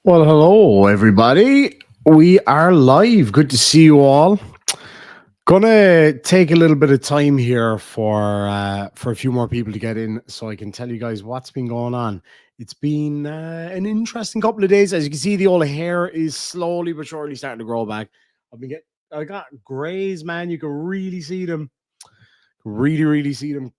Well, hello, everybody. We are live. Good to see you all. Gonna take a little bit of time here for a few more people to get in, so I can tell you guys what's been going on. It's been an interesting couple of days. As you can see, the old hair is slowly but surely starting to grow back. I got grays, man. You can really see them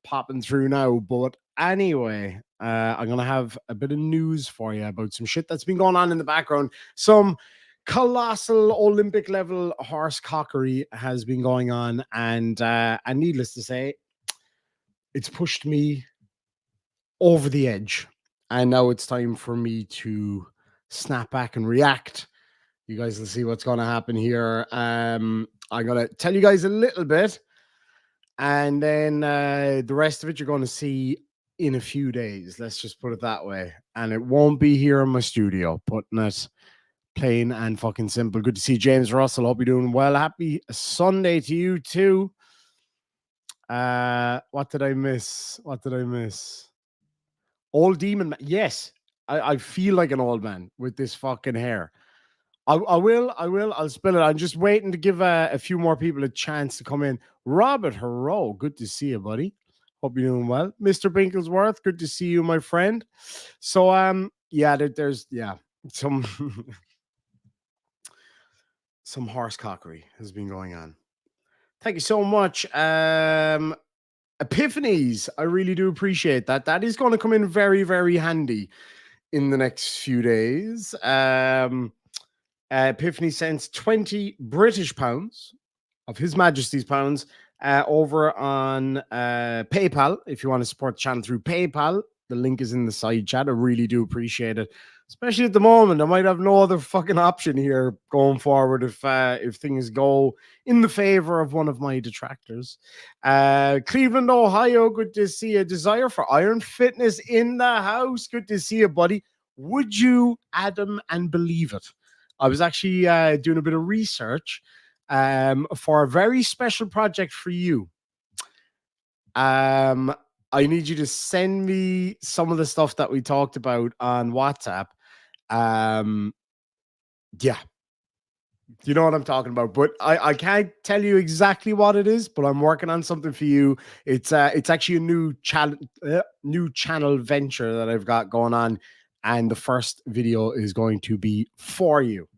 popping through now. But anyway, I'm gonna have a bit of news for you about some shit that's been going on in the background. Some colossal Olympic level horse cockery has been going on, and needless to say, it's pushed me over the edge. And now it's time for me to snap back and react. You guys will see what's going to happen here. I'm gonna tell you guys a little bit, and then the rest of it you're going to see in a few days. Let's just put it that way. And it won't be here in my studio, putting it plain and fucking simple. Good to see James Russell. Hope you're doing well. Happy Sunday to you too. What did I miss? Old demon man. Yes, I feel like an old man with this fucking hair. I'll spill it. I'm just waiting to give a few more people a chance to come in. Robert Hero, good to see you, buddy. Hope you're doing well. Mr. Binklesworth, good to see you, my friend. So yeah, there's some some horse cockery has been going on. Thank you so much. Epiphanies, I really do appreciate that. That is going to come in very, very handy in the next few days. Epiphany sends 20 British pounds of His Majesty's pounds over on PayPal. If you want to support the channel through PayPal, the link is in the side chat. I really do appreciate it, especially at the moment. I might have no other fucking option here going forward if things go in the favor of one of my detractors. Cleveland, Ohio, good to see you. Desire for Iron Fitness in the house. Good to see you, buddy. Would you, Adam, and believe it? I was actually doing a bit of research for a very special project for you. I need you to send me some of the stuff that we talked about on WhatsApp. Yeah, you know what I'm talking about, but I can't tell you exactly what it is, but I'm working on something for you. It's actually a new channel venture that I've got going on, and the first video is going to be for you.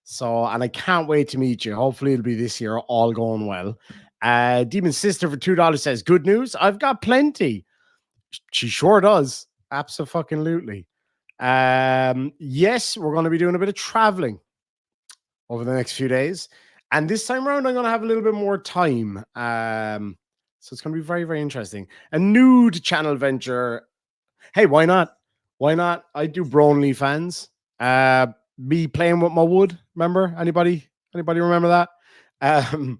So, and I can't wait to meet you. Hopefully it'll be this year, all going well. Demon Sister for $2 says, good news, I've got plenty. She sure does. Absolutely. Yes, we're going to be doing a bit of traveling over the next few days. And this time around, I'm going to have a little bit more time. So it's going to be very, very interesting. A nude channel venture. Hey, why not? Why not? I do Bronley fans. Me playing with my wood. Remember? Anybody remember that?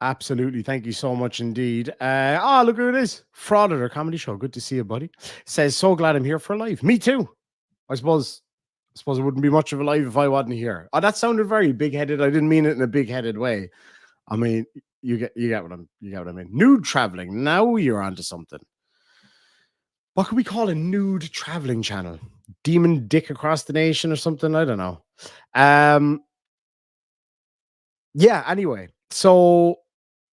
Absolutely. Thank you so much indeed. Look who it is. Auditor comedy show. Good to see you, buddy. Says, so glad I'm here for live. Me too. I suppose it wouldn't be much of a live if I wasn't here. Oh, that sounded very big-headed. I didn't mean it in a big-headed way. I mean, you get what I mean. Nude traveling. Now you're onto something. What could we call a nude traveling channel? Demon Dick Across the Nation or something? I don't know. Yeah, anyway. So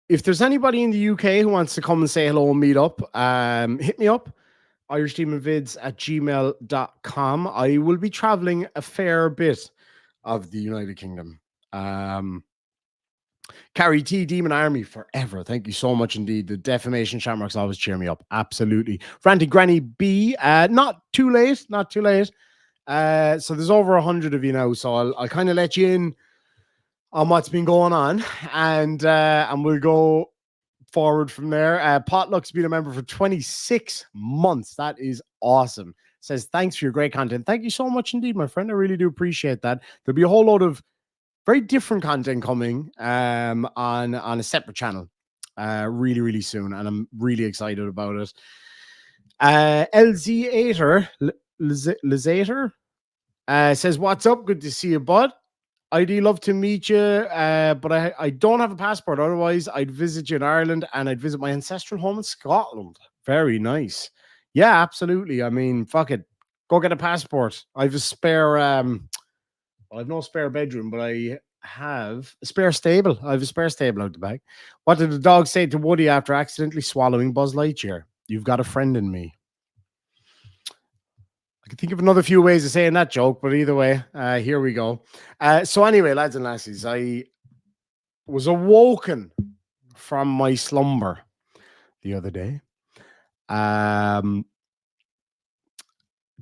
if there's anybody in the UK who wants to come and say hello and meet up, hit me up. irishdemonvids@gmail.com. I will be traveling a fair bit of the United Kingdom. Carrie T, Demon Army forever. Thank you so much indeed. The Defamation Shamrocks always cheer me up. Absolutely. Ranting Granny B, not too late. So there's over 100 of you now, so I'll kind of let you in on what's been going on, and we'll go forward from there. Potluck's been a member for 26 months. That is awesome. Says, thanks for your great content. Thank you so much indeed, my friend. I really do appreciate that. There'll be a whole load of very different content coming on a separate channel really, really soon, and I'm really excited about it. LZ8er says, what's up? Good to see you, bud. I'd love to meet you, but I don't have a passport. Otherwise, I'd visit you in Ireland, and I'd visit my ancestral home in Scotland. Very nice. Yeah, absolutely. I mean, fuck it. Go get a passport. I have a spare. Well, I've no spare bedroom, but I have a spare stable. I have a spare stable out the back. What did the dog say to Woody after accidentally swallowing Buzz Lightyear? You've got a friend in me. I can think of another few ways of saying that joke, but either way, here we go. So anyway, lads and lassies, I was awoken from my slumber the other day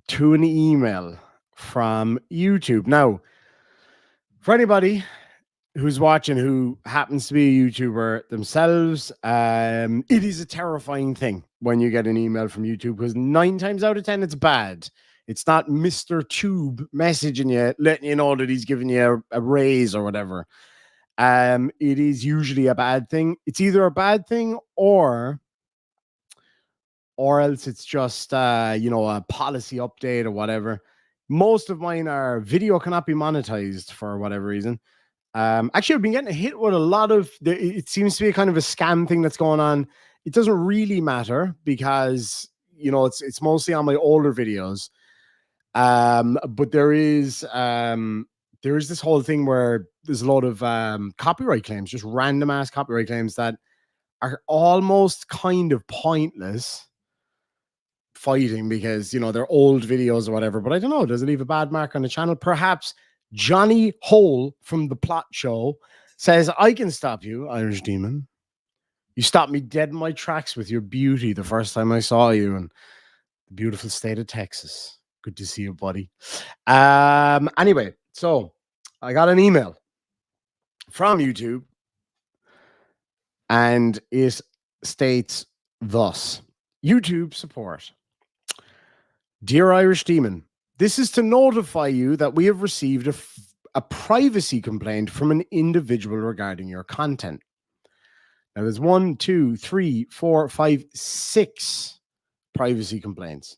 to an email from YouTube. Now, for anybody who's watching who happens to be a YouTuber themselves, it is a terrifying thing when you get an email from YouTube, because 9 times out of 10 it's bad. It's not Mr. Tube messaging you, letting you know that he's giving you a raise or whatever. It is usually a bad thing. It's either a bad thing or else it's just a policy update or whatever. Most of mine are video cannot be monetized for whatever reason. Actually, I've been getting hit with a lot of. It seems to be a kind of a scam thing that's going on. It doesn't really matter because it's mostly on my older videos. But there is this whole thing where there's a lot of copyright claims, just random ass copyright claims that are almost kind of pointless fighting because they're old videos or whatever. But I don't know, does it leave a bad mark on the channel? Perhaps. Johnny Hole from The Plot Show says, I can stop you, Irish Demon. You stopped me dead in my tracks with your beauty the first time I saw you in the beautiful state of Texas. Good to see you, buddy. Anyway, so I got an email from YouTube and it states thus: YouTube support. Dear Irish Demon, this is to notify you that we have received a privacy complaint from an individual regarding your content. Now, there's 1, 2, 3, 4, 5, 6 privacy complaints.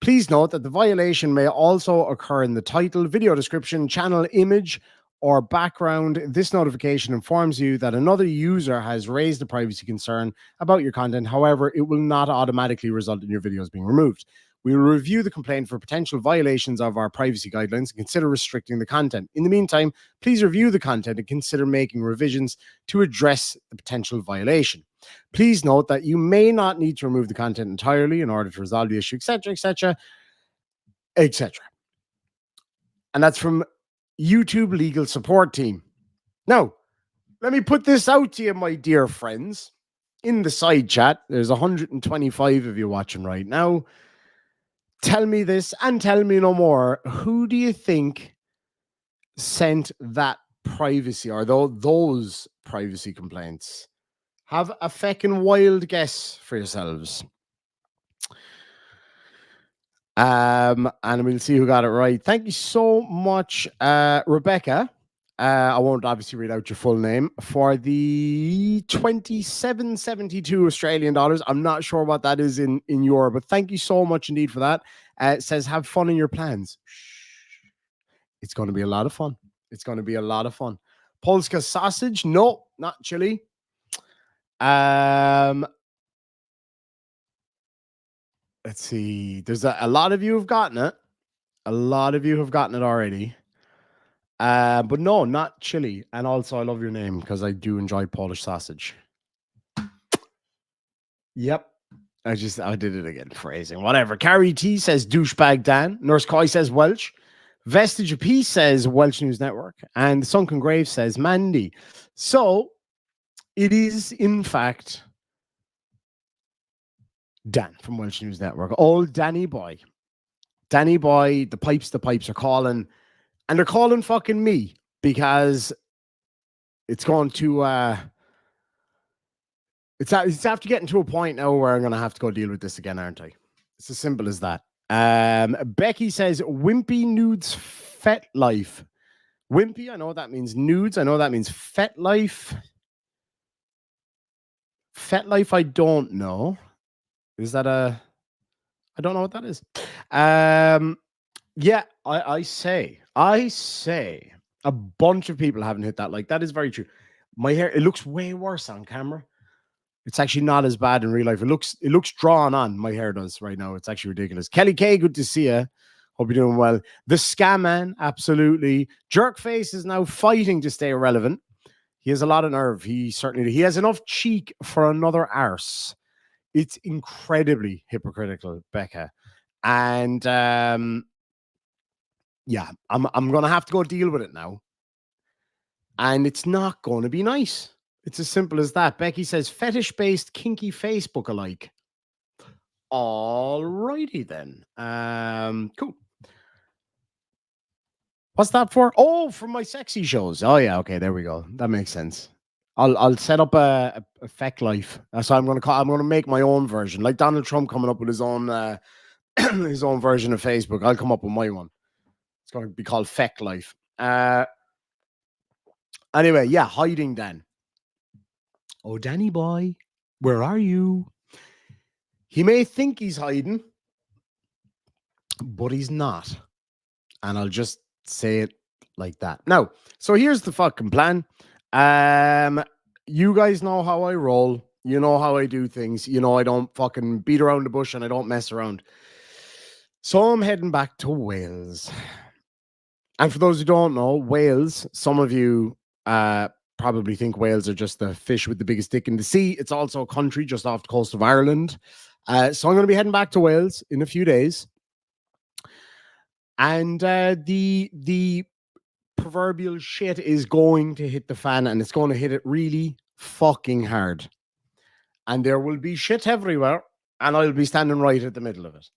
Please note that the violation may also occur in the title, video description, channel image, or background. This notification informs you that another user has raised a privacy concern about your content. However, it will not automatically result in your videos being removed. We will review the complaint for potential violations of our privacy guidelines and consider restricting the content. In the meantime, please review the content and consider making revisions to address the potential violation. Please note that you may not need to remove the content entirely in order to resolve the issue, etc., etc., etc. And that's from YouTube Legal Support Team. Now, let me put this out to you, my dear friends. In the side chat, there's 125 of you watching right now. Tell me this and tell me no more. Who do you think sent that privacy or those privacy complaints? Have a feckin' wild guess for yourselves. And we'll see who got it right. Thank you so much, Rebecca. I won't obviously read out your full name for the 27.72 Australian dollars. I'm not sure what that is in euro, but thank you so much indeed for that. It says, have fun in your plans. It's going to be a lot of fun. It's going to be a lot of fun. Polska sausage? No, not chili. Let's see. There's a lot of you have gotten it. A lot of you have gotten it already. But no, not chili. And also, I love your name because I do enjoy Polish sausage. Yep. I did it again. Phrasing. Whatever. Carrie T says douchebag Dan. Nurse Coy says Welsh. Vestige of Peace says Welsh News Network. And Sunken Grave says Mandy. So it is, in fact, Dan from Welsh News Network. Old Danny boy. Danny boy, the pipes are calling. And they're calling fucking me because it's going to it's after getting to a point now where I'm gonna have to go deal with this again, aren't I? It's as simple as that. Becky says Wimpy Nudes Fet Life. Wimpy, I know that means nudes. I know that means Fet Life. Fet Life, I don't know. Is that I don't know what that is. Yeah, I say a bunch of people haven't hit that like. That is very true. My hair, it looks way worse on camera. It's actually not as bad in real life. It looks drawn on. My hair does right now. It's actually ridiculous. Kelly K, good to see you. Hope you're doing well. The Scam Man, absolutely. Jerkface is now fighting to stay relevant. He has a lot of nerve. He has enough cheek for another arse. It's incredibly hypocritical, Becca. And yeah, I'm gonna have to go deal with it now. And it's not gonna be nice. It's as simple as that. Becky says fetish-based kinky Facebook alike. All righty then. Cool. What's that for? Oh, for my sexy shows. Oh yeah, okay, there we go. That makes sense. I'll set up a Feck Life. That's what I'm gonna call. I'm gonna make my own version, like Donald Trump coming up with his own his own version of Facebook. I'll come up with my one. It's gonna be called Feck Life. Anyway, yeah, hiding then. Oh, Danny boy, where are you? He may think he's hiding, but he's not. And I'll just say it like that. Now, so here's the fucking plan. You guys know how I roll. You know how I do things. You know I don't fucking beat around the bush and I don't mess around. So I'm heading back to Wales. And for those who don't know, Wales, some of you probably think Wales are just the fish with the biggest dick in the sea. It's also a country just off the coast of Ireland. So I'm going to be heading back to Wales in a few days. And the proverbial shit is going to hit the fan, and it's going to hit it really fucking hard. And there will be shit everywhere, and I'll be standing right at the middle of it.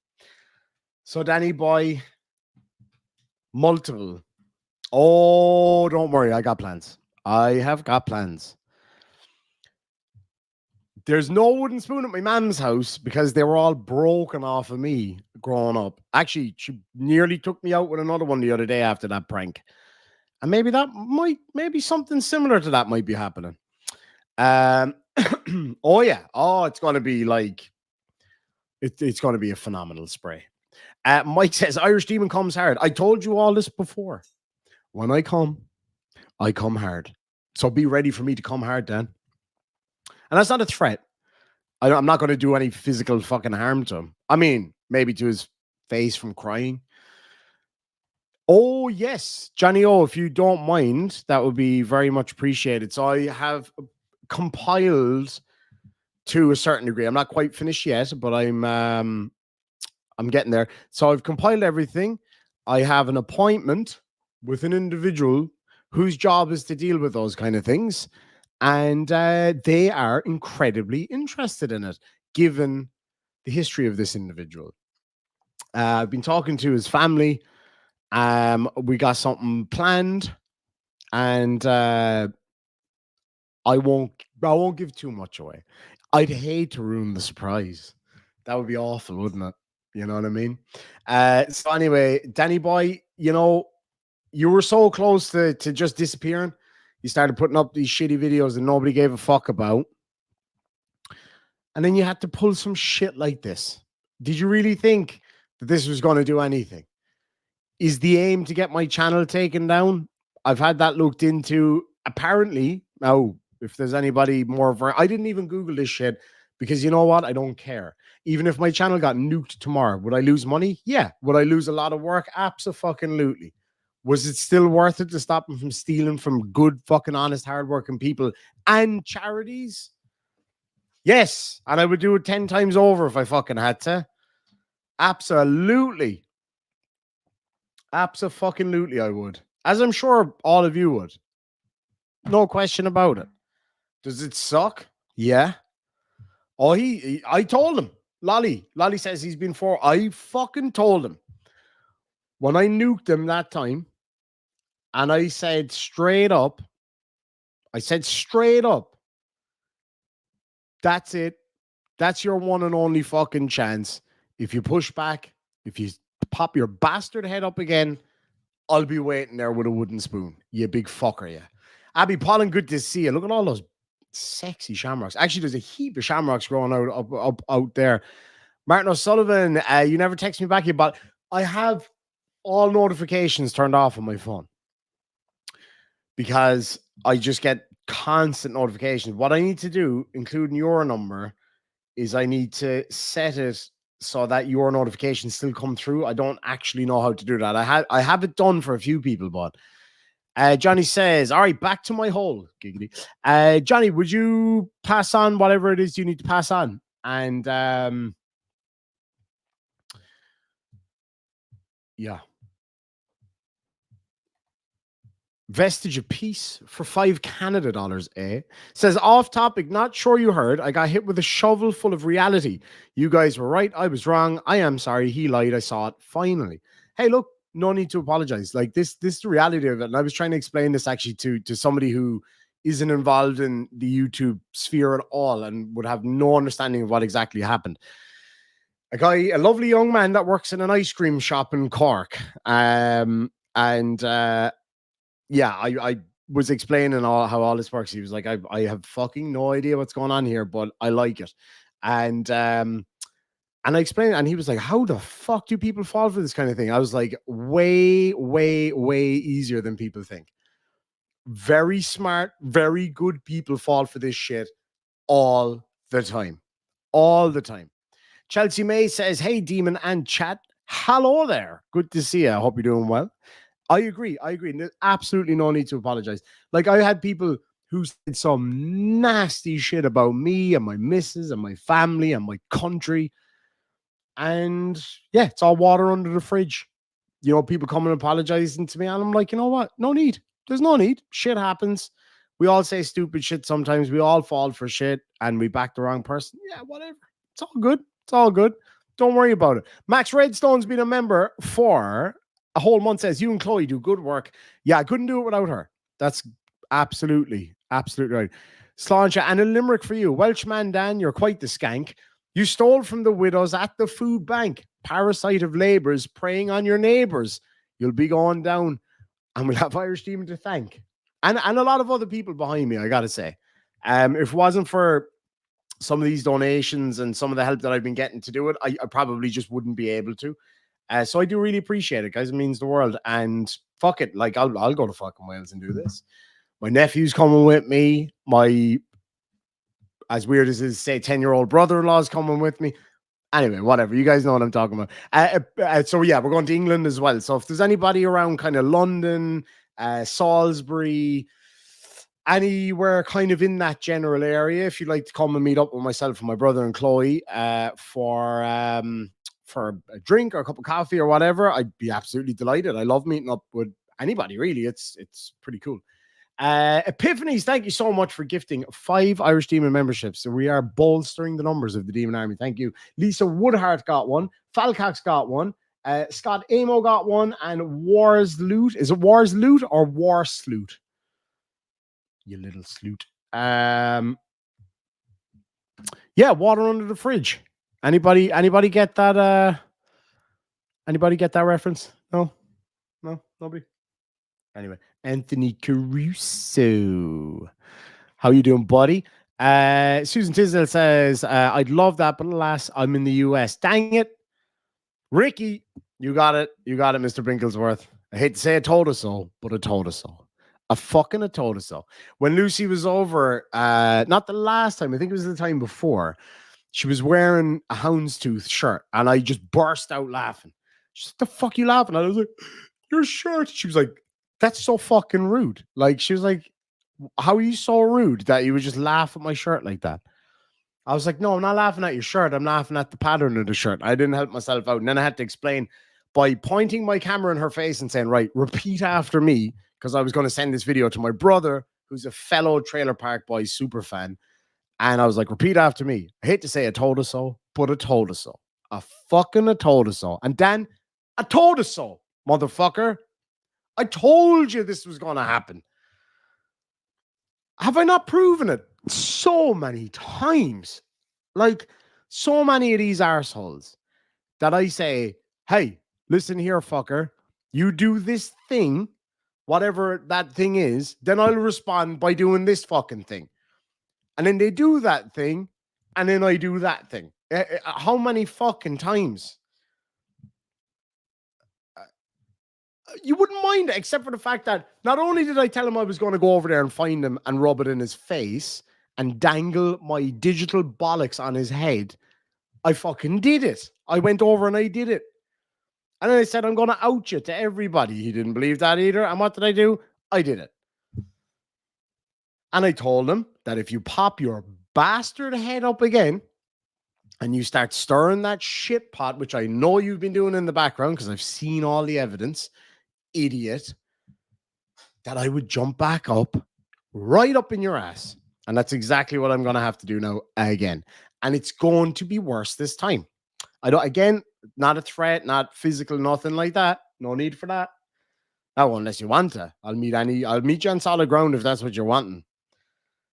So, Danny boy, multiple. Oh, don't worry, I got plans. I have got plans. There's no wooden spoon at my mom's house because they were all broken off of me growing up. Actually, she nearly took me out with another one the other day after that prank. And maybe something similar to that might be happening. Oh yeah. Oh, it's going to be like, it's going to be a phenomenal spray. Mike says, Irish Demon comes hard. I told you all this before. When I come hard. So be ready for me to come hard, Dan. And that's not a threat. I'm not going to do any physical fucking harm to him. I mean, maybe to his face from crying. Oh, yes. Johnny O, if you don't mind, that would be very much appreciated. So I have compiled to a certain degree. I'm not quite finished yet, but I'm getting there. So I've compiled everything. I have an appointment with an individual whose job is to deal with those kind of things. And they are incredibly interested in it, given the history of this individual. I've been talking to his family. We got something planned, and I won't give too much away. I'd hate to ruin the surprise. That would be awful, wouldn't it? You know what I mean? So anyway, Danny boy, you know, you were so close to just disappearing. You started putting up these shitty videos that nobody gave a fuck about. And then you had to pull some shit like this. Did you really think that this was going to do anything? Is the aim to get my channel taken down? I've had that looked into. Apparently, now, if there's anybody more, I didn't even Google this shit because you know what? I don't care. Even if my channel got nuked tomorrow, would I lose money? Yeah. Would I lose a lot of work? Absolutely. Was it still worth it to stop them from stealing from good, fucking honest, hardworking people and charities? Yes. And I would do it 10 times over if I fucking had to. Absolutely. Absolutely, I would. As I'm sure all of you would. No question about it. Does it suck? Yeah. Oh, I told him. Lolly says he's been for. I fucking told him. When I nuked him that time, and I said straight up, that's it. That's your one and only fucking chance. If you push back, if you pop your bastard head up again, I'll be waiting there with a wooden spoon. You big fucker, yeah. Abby Pollen, good to see you. Look at all those sexy shamrocks. Actually, there's a heap of shamrocks growing out there. Martin O'Sullivan, you never text me back yet, but I have all notifications turned off on my phone because I just get constant notifications. What I need to do, including your number, is I need to set it so that your notifications still come through. I don't actually know how to do that. I have it done for a few people, but Johnny says, all right, back to my hole. Giggity. Johnny, would you pass on whatever it is you need to pass on? And yeah. Vestige of Peace for $5 Canada, eh? Says, off topic, not sure you heard. I got hit with a shovel full of reality. You guys were right. I was wrong. I am sorry. He lied. I saw it. Finally. Hey, look, no need to apologize. Like this is the reality of it. And I was trying to explain this actually to somebody who isn't involved in the YouTube sphere at all and would have no understanding of what exactly happened. A lovely young man that works in an ice cream shop in Cork. Yeah, I was explaining how all this works. He was like, I have fucking no idea what's going on here, but I like it. And I explained, and he was like, how the fuck do people fall for this kind of thing? I was like, way, way, way easier than people think. Very smart, very good people fall for this shit all the time. All the time. Chelsea May says, hey, Demon and chat. Hello there. Good to see you. I hope you're doing well. I agree. There's absolutely no need to apologize. Like, I had people who said some nasty shit about me and my missus and my family and my country. And yeah, it's all water under the fridge. You know, people coming and apologizing to me. And I'm like, you know what? No need. There's no need. Shit happens. We all say stupid shit sometimes. We all fall for shit and we back the wrong person. Yeah, whatever. It's all good. It's all good. Don't worry about it. Max Redstone's been a member for a whole month. Says, you and Chloe do good work. Yeah, I couldn't do it without her. That's absolutely right. Sláinte, and a limerick for you. Welshman Dan, you're quite the skank. You stole from the widows at the food bank. Parasite of labours preying on your neighbours. You'll be going down, and we'll have Irish Demon to thank. And a lot of other people behind me, I gotta say. If it wasn't for some of these donations and some of the help that I've been getting to do it, I probably just wouldn't be able to. So I do really appreciate it, guys. It means the world. And fuck it, like I'll go to fucking Wales and do this. My nephew's coming with me. My, as weird as it is, say 10-year-old brother-in-law's coming with me. Anyway, whatever. You guys know what I'm talking about. So yeah, we're going to England as well. So if there's anybody around kind of London, Salisbury, anywhere kind of in that general area, if you'd like to come and meet up with myself and my brother and Chloe for a drink or a cup of coffee or whatever, I'd be absolutely delighted. I love meeting up with anybody, really. It's pretty cool. Epiphanies, thank you so much for gifting 5 Irish Demon memberships. So we are bolstering the numbers of the Demon Army. Thank you. Lisa Woodhart got one. Falcox got one. Scott Amo got one. And Wars Loot. Is it Wars Loot or War Sloot? You little sloot. Yeah, water under the fridge. Anybody get that? Anybody get that reference? No, nobody. Anyway, Anthony Caruso, how you doing, buddy? Susan Tisdale says, I'd love that, but alas, I'm in the US. Dang it. Ricky, you got it, Mr. Brinklesworth. I hate to say I told us so, but I told us so. I told us so. When Lucy was over, not the last time, I think it was the time before, she was wearing a houndstooth shirt, and I just burst out laughing. She's like, the fuck you laughing at? I was like, your shirt. She was like, that's so fucking rude. Like, she was like, how are you so rude that you would just laugh at my shirt like that? I was like, no, I'm not laughing at your shirt. I'm laughing at the pattern of the shirt. I didn't help myself out. And then I had to explain by pointing my camera in her face and saying, right, repeat after me, because I was going to send this video to my brother, who's a fellow Trailer Park Boys super fan. And I was like, repeat after me. I hate to say I told us so, but I told us so. I told us so. And Dan, I told us so, motherfucker. I told you this was going to happen. Have I not proven it so many times? Like, so many of these arseholes that I say, hey, listen here, fucker. You do this thing, whatever that thing is, then I'll respond by doing this fucking thing. And then they do that thing, and then I do that thing. How many fucking times? You wouldn't mind it, except for the fact that not only did I tell him I was going to go over there and find him and rub it in his face and dangle my digital bollocks on his head, I fucking did it. I went over and I did it. And then I said, I'm going to out you to everybody. He didn't believe that either. And what did I do? I did it. And I told him that if you pop your bastard head up again and you start stirring that shit pot, which I know you've been doing in the background because I've seen all the evidence, idiot, that I would jump back up, right up in your ass. And that's exactly what I'm going to have to do now again. And it's going to be worse this time. I don't, again, not a threat, not physical, nothing like that. No need for that. No, unless you want to. I'll meet you on solid ground if that's what you're wanting.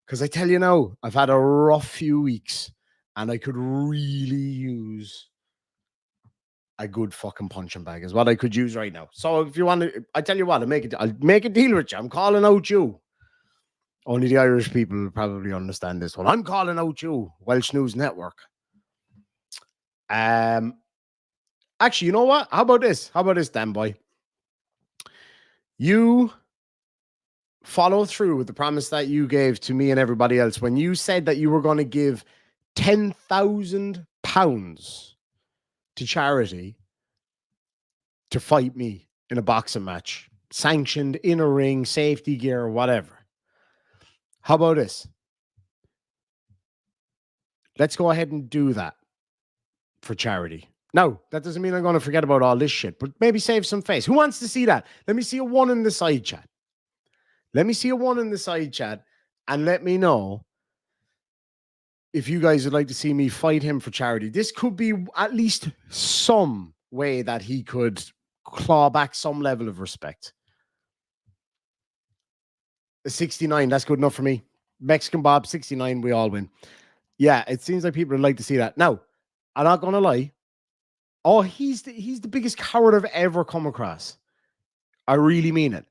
Because I tell you now, I've had a rough few weeks and I could really use a good fucking punching bag is what I could use right now. So if you want to, I tell you what, I'll make a deal with you. I'm calling out you. Only the Irish people will probably understand this one. I'm calling out you, Welsh News Network. Actually, you know what? How about this? Dan boy? You follow through with the promise that you gave to me and everybody else when you said that you were going to give £10,000 to charity to fight me in a boxing match, sanctioned in a ring, safety gear, whatever. How about this? Let's go ahead and do that for charity. No, that doesn't mean I'm going to forget about all this shit, but maybe save some face. Who wants to see that? Let me see a 1 in the side chat. Let me see a 1 in the side chat and let me know if you guys would like to see me fight him for charity. This could be at least some way that he could claw back some level of respect. 69, that's good enough for me. Mexican Bob, 69, we all win. Yeah, it seems like people would like to see that. Now, I'm not going to lie. Oh, he's the biggest coward I've ever come across. I really mean it.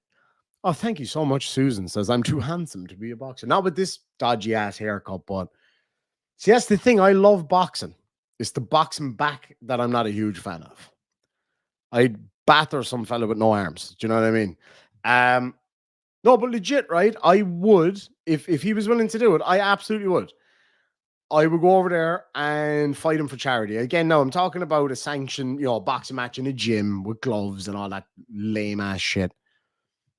Oh, thank you so much. Susan says, I'm too handsome to be a boxer. Not with this dodgy ass haircut, but see, that's the thing. I love boxing. It's the boxing back that I'm not a huge fan of. I'd batter some fella with no arms. Do you know what I mean? No, but legit, right? I would, if he was willing to do it, I absolutely would. I would go over there and fight him for charity. Again, no, I'm talking about a sanctioned, boxing match in a gym with gloves and all that lame ass shit.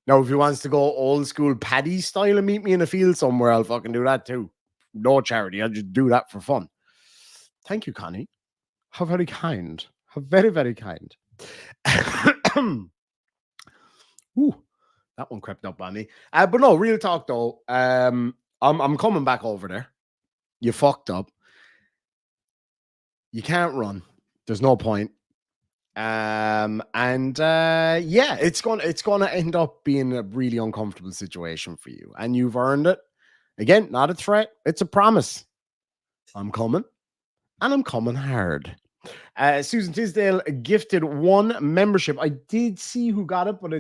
Now, if he wants to go old school Paddy style and meet me in a field somewhere, I'll fucking do that too. No charity. I'll just do that for fun. Thank you, Connie. How very kind. How very, very kind. Ooh, that one crept up on me. But no, real talk though. I'm coming back over there. You fucked up. You can't run. There's no point. Yeah, it's gonna end up being a really uncomfortable situation for you, and you've earned it. Again, not a threat; it's a promise. I'm coming, and I'm coming hard. Susan Tisdale gifted 1 membership. I did see who got it, but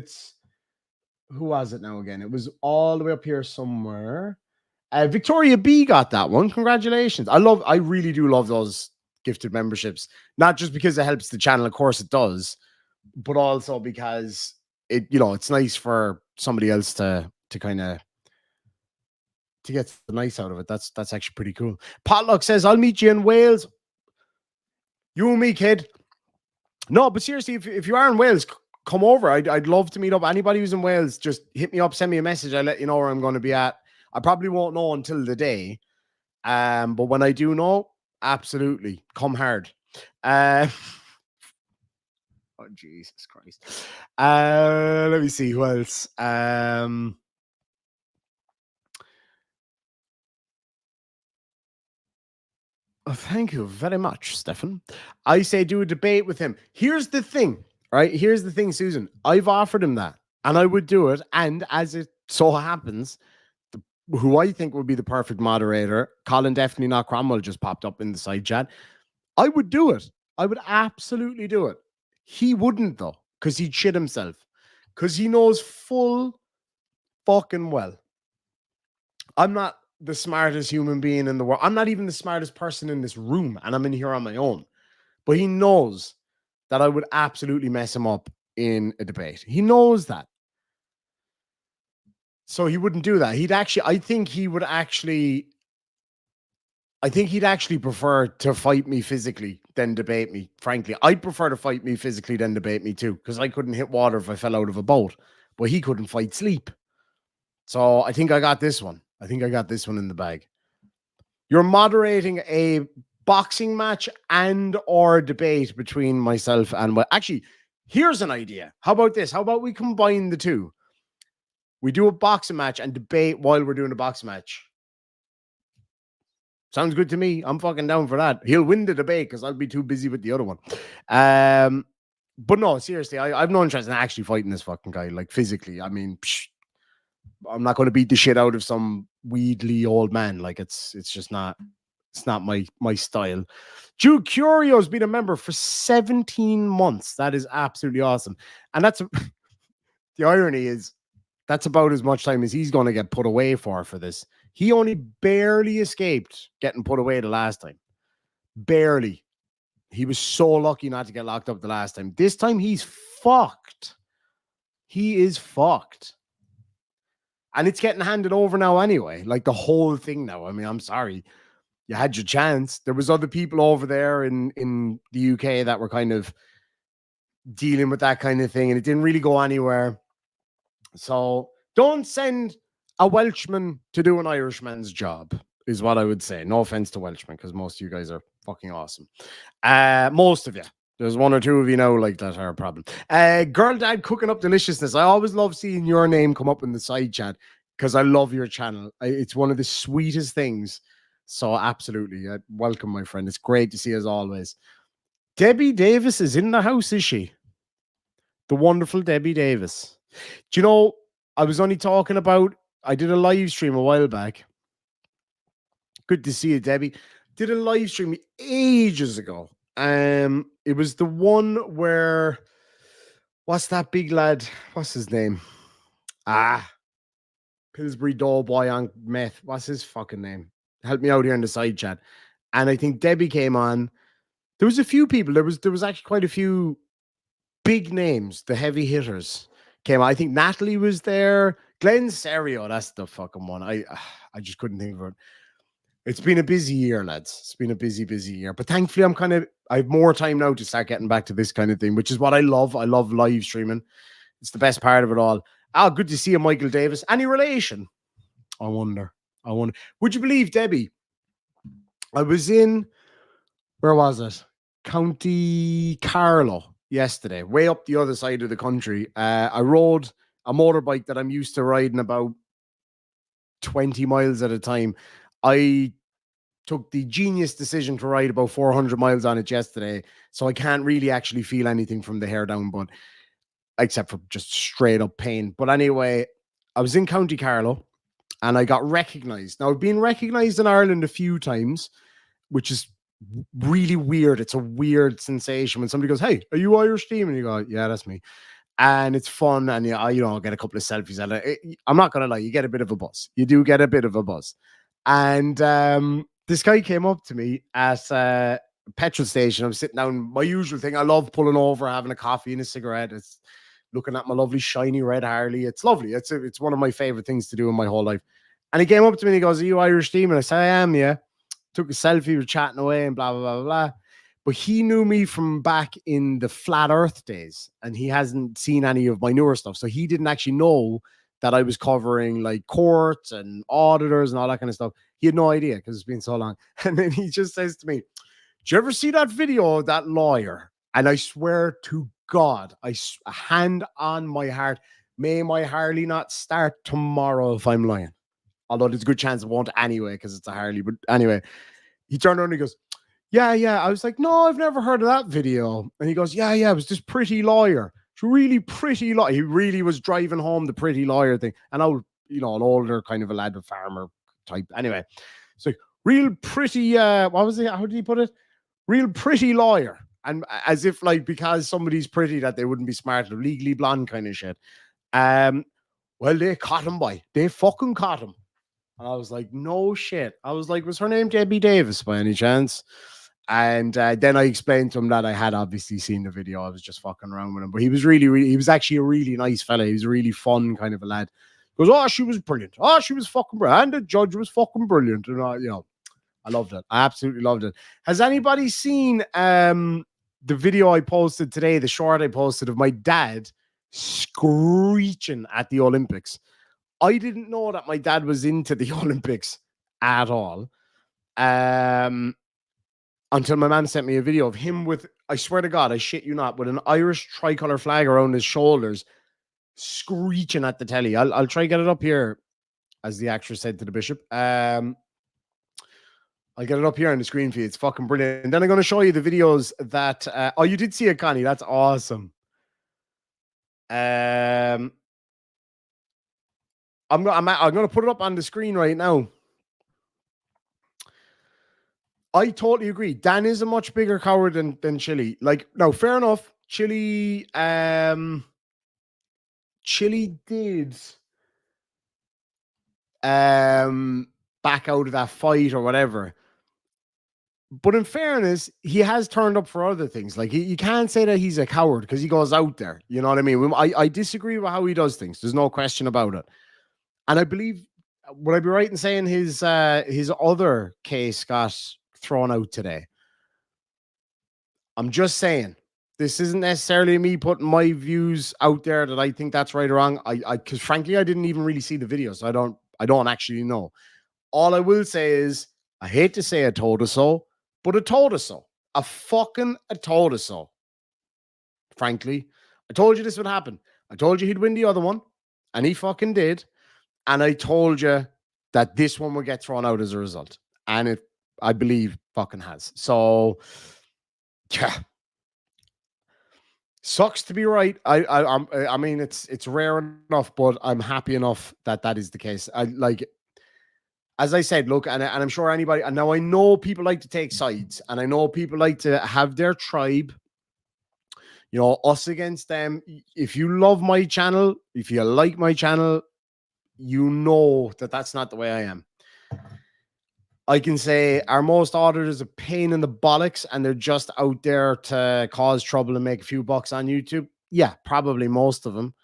who was it now again? It was all the way up here somewhere. Victoria B got that one. Congratulations! I really do love those gifted memberships, not just because it helps the channel, of course it does, but also because it's nice for somebody else to kind of to get the nice out of it. That's actually pretty cool. Potluck says, I'll meet you in Wales. You and me, kid. No, but seriously, if you are in Wales, come over. I'd love to meet up. Anybody who's in Wales, just hit me up, send me a message. I'll let you know where I'm going to be at. I probably won't know until the day. But when I do know, absolutely, come hard. Oh, Jesus Christ. Let me see who else. Oh, thank you very much, Stefan. I say do a debate with him. Here's the thing, right? Here's the thing, Susan. I've offered him that, and I would do it. And as it so happens, who I think would be the perfect moderator, Colin Definitely Not Cromwell, just popped up in the side chat. I would do it. I would absolutely do it. He wouldn't, though, because he'd shit himself. Because he knows full fucking well I'm not the smartest human being in the world. I'm not even the smartest person in this room, and I'm in here on my own. But he knows that I would absolutely mess him up in a debate. He knows that. So he wouldn't do that. I think he would actually I think he'd actually prefer to fight me physically than debate me. Frankly, I'd prefer to fight me physically than debate me too, because I couldn't hit water if I fell out of a boat, but he couldn't fight sleep. So I think I got this one. I think I got this one in the bag. You're moderating a boxing match and or debate between myself and actually, here's an idea. How about this? How about we combine the two? We do a boxing match and debate while we're doing a boxing match. Sounds good to me. I'm fucking down for that. He'll win the debate because I'll be too busy with the other one. But no, seriously, I've no interest in actually fighting this fucking guy, like physically. I mean, I'm not going to beat the shit out of some weedly old man. Like it's just not. It's not my style. Jude Curio's been a member for 17 months. That is absolutely awesome. And that's the irony is that's about as much time as he's going to get put away for this. He only barely escaped getting put away the last time. Barely. He was so lucky not to get locked up the last time. This time he's fucked. He is fucked. And it's getting handed over now anyway. Like the whole thing now. I mean, I'm sorry. You had your chance. There was other people over there in the UK that were kind of dealing with that kind of thing, and it didn't really go anywhere. So don't send a Welshman to do an Irishman's job, is what I would say. No offense to Welshmen, because most of you guys are fucking awesome. Most of you. There's one or two of you now like that are a problem. Girl Dad Cooking Up Deliciousness. I always love seeing your name come up in the side chat because I love your channel. It's one of the sweetest things. So absolutely. Welcome, my friend. It's great to see as always. Debbie Davis is in the house, is she? The wonderful Debbie Davis. Do you know, I was only talking about, I did a live stream a while back. Good to see you, Debbie. Did a live stream ages ago. It was the one where, what's that big lad? What's his name? Pillsbury Doughboy on meth. What's his fucking name? Help me out here in the side chat. And I think Debbie came on. There was a few people. There was actually quite a few big names. The heavy hitters came on. I think Natalie was there. Glenn Serio, that's the fucking one. I just couldn't think of it. It's been a busy year, lads. It's been a busy year. But thankfully, I have more time now to start getting back to this kind of thing, which is what I love. I love live streaming. It's the best part of it all. Good to see you, Michael Davis. Any relation? I wonder. Would you believe, Debbie? I was in, where was it? County Carlow yesterday, way up the other side of the country. I rode a motorbike that I'm used to riding about 20 miles at a time. I took the genius decision to ride about 400 miles on it yesterday, so I can't really actually feel anything from the hair down, but except for just straight up pain. But anyway, I was in County Carlow and I got recognized. Now, I've been recognized in Ireland a few times, which is really weird. It's a weird sensation when somebody goes, "Hey, are you Irish team?" And you go, "Yeah, that's me." And it's fun, and get a couple of selfies. And I'm not gonna lie, you get a bit of a buzz. You do get a bit of a buzz. And this guy came up to me at a petrol station. I'm sitting down, my usual thing. I love pulling over, having a coffee and a cigarette. It's looking at my lovely shiny red Harley. It's lovely. It's one of my favorite things to do in my whole life. And he came up to me and he goes, "Are you Irish team?" And I said, "I am, yeah." Took a selfie, we were chatting away and blah, blah, blah, blah. But he knew me from back in the Flat Earth days, and he hasn't seen any of my newer stuff. So he didn't actually know that I was covering like courts and auditors and all that kind of stuff. He had no idea because it's been so long. And then he just says to me, "Did you ever see that video of that lawyer?" And I swear to God, a hand on my heart, may my Harley not start tomorrow if I'm lying. Although there's a good chance it won't anyway, because it's a Harley. But anyway, he turned around and he goes, yeah. I was like, "No, I've never heard of that video." And he goes, yeah, it was this pretty lawyer. It's a really pretty lawyer. He really was driving home the pretty lawyer thing. And an older kind of a lad, a farmer type. Anyway, it's like, real pretty, what was it? How did he put it? Real pretty lawyer. And as if like, because somebody's pretty that they wouldn't be smart, legally blonde kind of shit. Well, they caught him, boy. They fucking caught him. And I was like, no shit. I was like, was her name Debbie Davis by any chance? And then I explained to him that I had obviously seen the video. I was just fucking around with him. But he was he was actually a really nice fella. He was a really fun kind of a lad. He goes, "Oh, she was brilliant. Oh, she was fucking brilliant. And the judge was fucking brilliant." And I loved it. I absolutely loved it. Has anybody seen the video I posted today, the short I posted of my dad screeching at the Olympics? I didn't know that my dad was into the Olympics at all. Until my man sent me a video of him with, I swear to God, I shit you not, with an Irish tricolor flag around his shoulders, screeching at the telly. I'll try to get it up here, as the actress said to the bishop. I'll get it up here on the screen for you. It's fucking brilliant. And then I'm going to show you the videos that. Oh, you did see it, Connie. That's awesome. I'm going to put it up on the screen right now. I totally agree. Dan is a much bigger coward than Chile. Like, no, fair enough. Chile did back out of that fight or whatever. But in fairness, he has turned up for other things. Like, you can't say that he's a coward because he goes out there. You know what I mean? I disagree with how he does things. There's no question about it. And I believe, would I be right in saying his other case got thrown out today? I'm just saying, this isn't necessarily me putting my views out there that I think that's right or wrong. Because frankly, I didn't even really see the video, so I don't actually know. All I will say is, I hate to say I told us so, but I told us so. I told us so. Frankly, I told you this would happen. I told you he'd win the other one, and he fucking did. And I told you that this one would get thrown out as a result, and it, I believe, fucking has. So, yeah, sucks to be right. I mean, it's rare enough, but I'm happy enough that that is the case. I like, as I said, look, and I'm sure anybody, and now I know people like to take sides, and I know people like to have their tribe, you know, us against them. If you love my channel, if you like my channel, you know that that's not the way I am. I can say, are most auditors a pain in the bollocks and they're just out there to cause trouble and make a few bucks on YouTube? Yeah, probably most of them.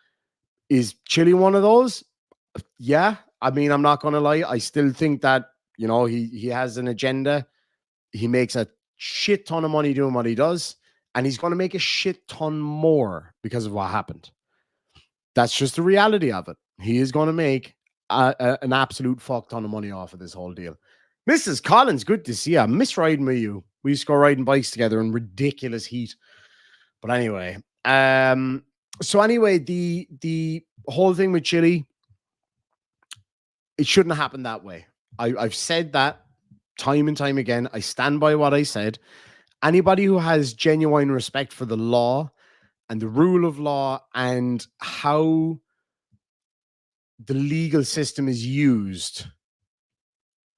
Is Chili one of those? Yeah. I mean, I'm not going to lie. I still think that, you know, he has an agenda. He makes a shit ton of money doing what he does, and he's going to make a shit ton more because of what happened. That's just the reality of it. He is going to make an absolute fuck ton of money off of this whole deal. Mrs. Collins, good to see you. I miss riding with you. We used to go riding bikes together in ridiculous heat. But anyway, so anyway, the whole thing with Chile, it shouldn't have happened that way. I've said that time and time again. I stand by what I said. Anybody who has genuine respect for the law and the rule of law and how the legal system is used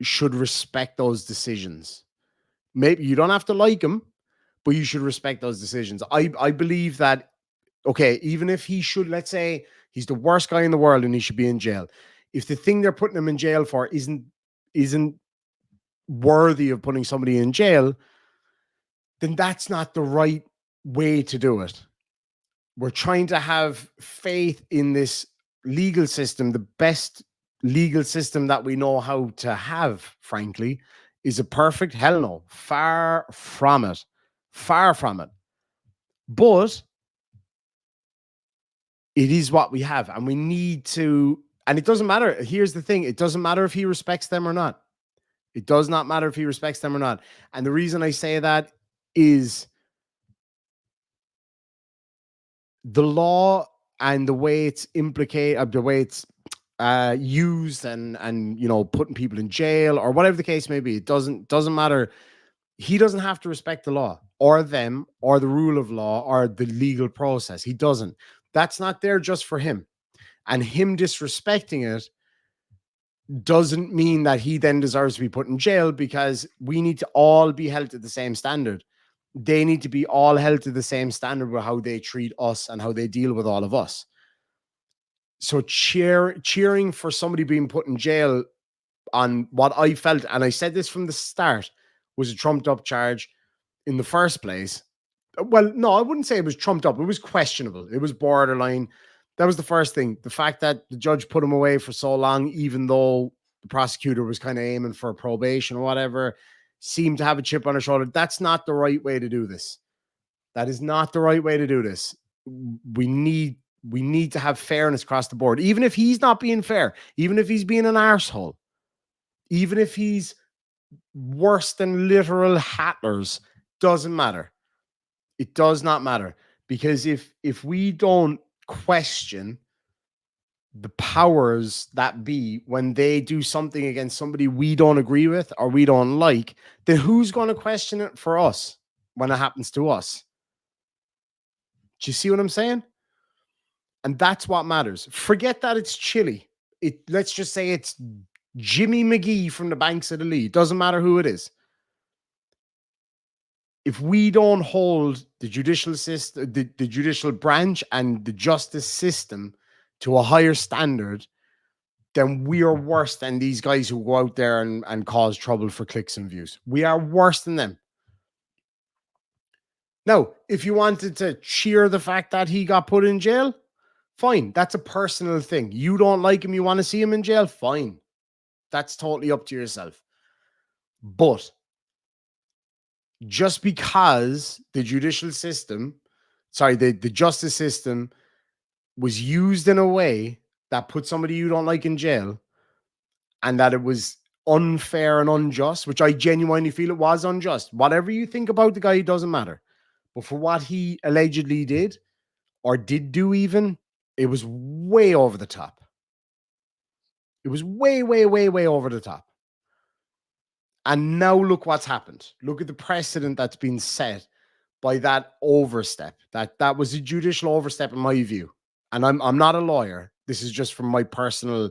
should respect those decisions. Maybe you don't have to like them, but you should respect those decisions. I believe that, okay, even if he should, let's say he's the worst guy in the world and he should be in jail. If the thing they're putting him in jail for isn't worthy of putting somebody in jail, then that's not the right way to do it. We're trying to have faith in this legal system. The best legal system that we know how to have, frankly. Is it perfect? Hell no. Far from it. Far from it. But it is what we have, and we need to, and it doesn't matter. Here's the thing. It doesn't matter if he respects them or not. It does not matter if he respects them or not. And the reason I say that is the law and the way it's implicated, the way it's used and you know, putting people in jail or whatever the case may be. It doesn't matter. He doesn't have to respect the law or them or the rule of law or the legal process. He doesn't. That's not there just for him. And him disrespecting it doesn't mean that he then deserves to be put in jail, because we need to all be held to the same standard. They need to be all held to the same standard with how they treat us and how they deal with all of us. So cheering for somebody being put in jail on what I felt, and I said this from the start, was a trumped up charge in the first place. Well, no, I wouldn't say it was trumped up. It was questionable. It was borderline. That was the first thing. The fact that the judge put him away for so long, even though the prosecutor was kind of aiming for probation or whatever, seem to have a chip on her shoulder. That's not the right way to do this. That is not the right way to do this. We need to have fairness across the board. Even if he's not being fair, even if he's being an arsehole, even if he's worse than literal hattlers, doesn't matter. It does not matter. Because if we don't question the powers that be when they do something against somebody we don't agree with or we don't like, then who's going to question it for us when it happens to us? Do you see what I'm saying? And that's what matters. Forget that it's Chile. Let's just say it's Jimmy McGee from the banks of the Lee. It doesn't matter who it is. If we don't hold the judicial system, the judicial branch and the justice system to a higher standard, then we are worse than these guys who go out there and cause trouble for clicks and views. We are worse than them. Now, if you wanted to cheer the fact that he got put in jail, fine. That's a personal thing. You don't like him, you want to see him in jail, fine. That's totally up to yourself. But just because the judicial system, the justice system was used in a way that put somebody you don't like in jail, and that it was unfair and unjust, which I genuinely feel it was unjust. Whatever you think about the guy, it doesn't matter. But for what he allegedly did, or did do even, it was way over the top. It was way, way, way, way over the top. And now look what's happened. Look at the precedent that's been set by that overstep. That was a judicial overstep in my view. And I'm not a lawyer. This is just from my personal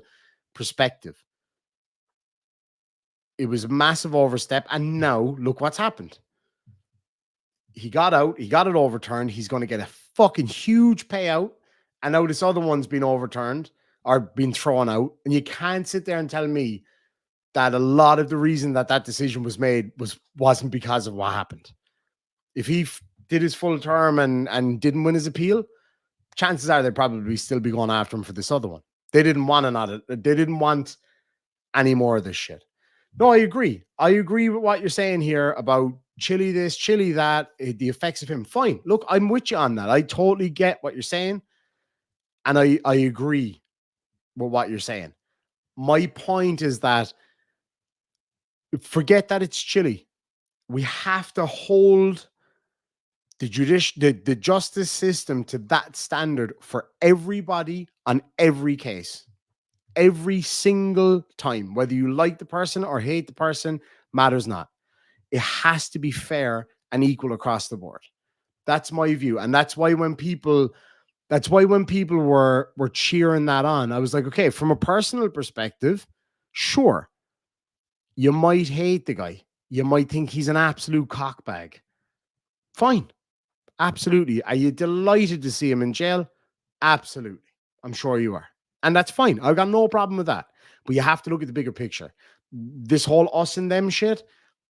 perspective. It was a massive overstep. And now look what's happened. He got out. He got it overturned. He's going to get a fucking huge payout. And now this other one's been overturned or been thrown out. And you can't sit there and tell me that a lot of the reason that decision was made wasn't because of what happened. If he did his full term and didn't win his appeal, chances are they'd probably still be going after him for this other one. They didn't want they didn't want any more of this shit. No, I agree. I agree with what you're saying here about Chile this, Chile that, the effects of him. Fine. Look, I'm with you on that. I totally get what you're saying. And I agree with what you're saying. My point is that forget that it's Chile. We have to hold the justice system to that standard for everybody on every case. Every single time, whether you like the person or hate the person, matters not. It has to be fair and equal across the board. That's my view. And that's why when people were cheering that on, I was like, okay, from a personal perspective, sure, you might hate the guy. You might think he's an absolute cockbag. Fine. Absolutely. Are you delighted to see him in jail? Absolutely. I'm sure you are. And that's fine. I've got no problem with that. But you have to look at the bigger picture. This whole us and them shit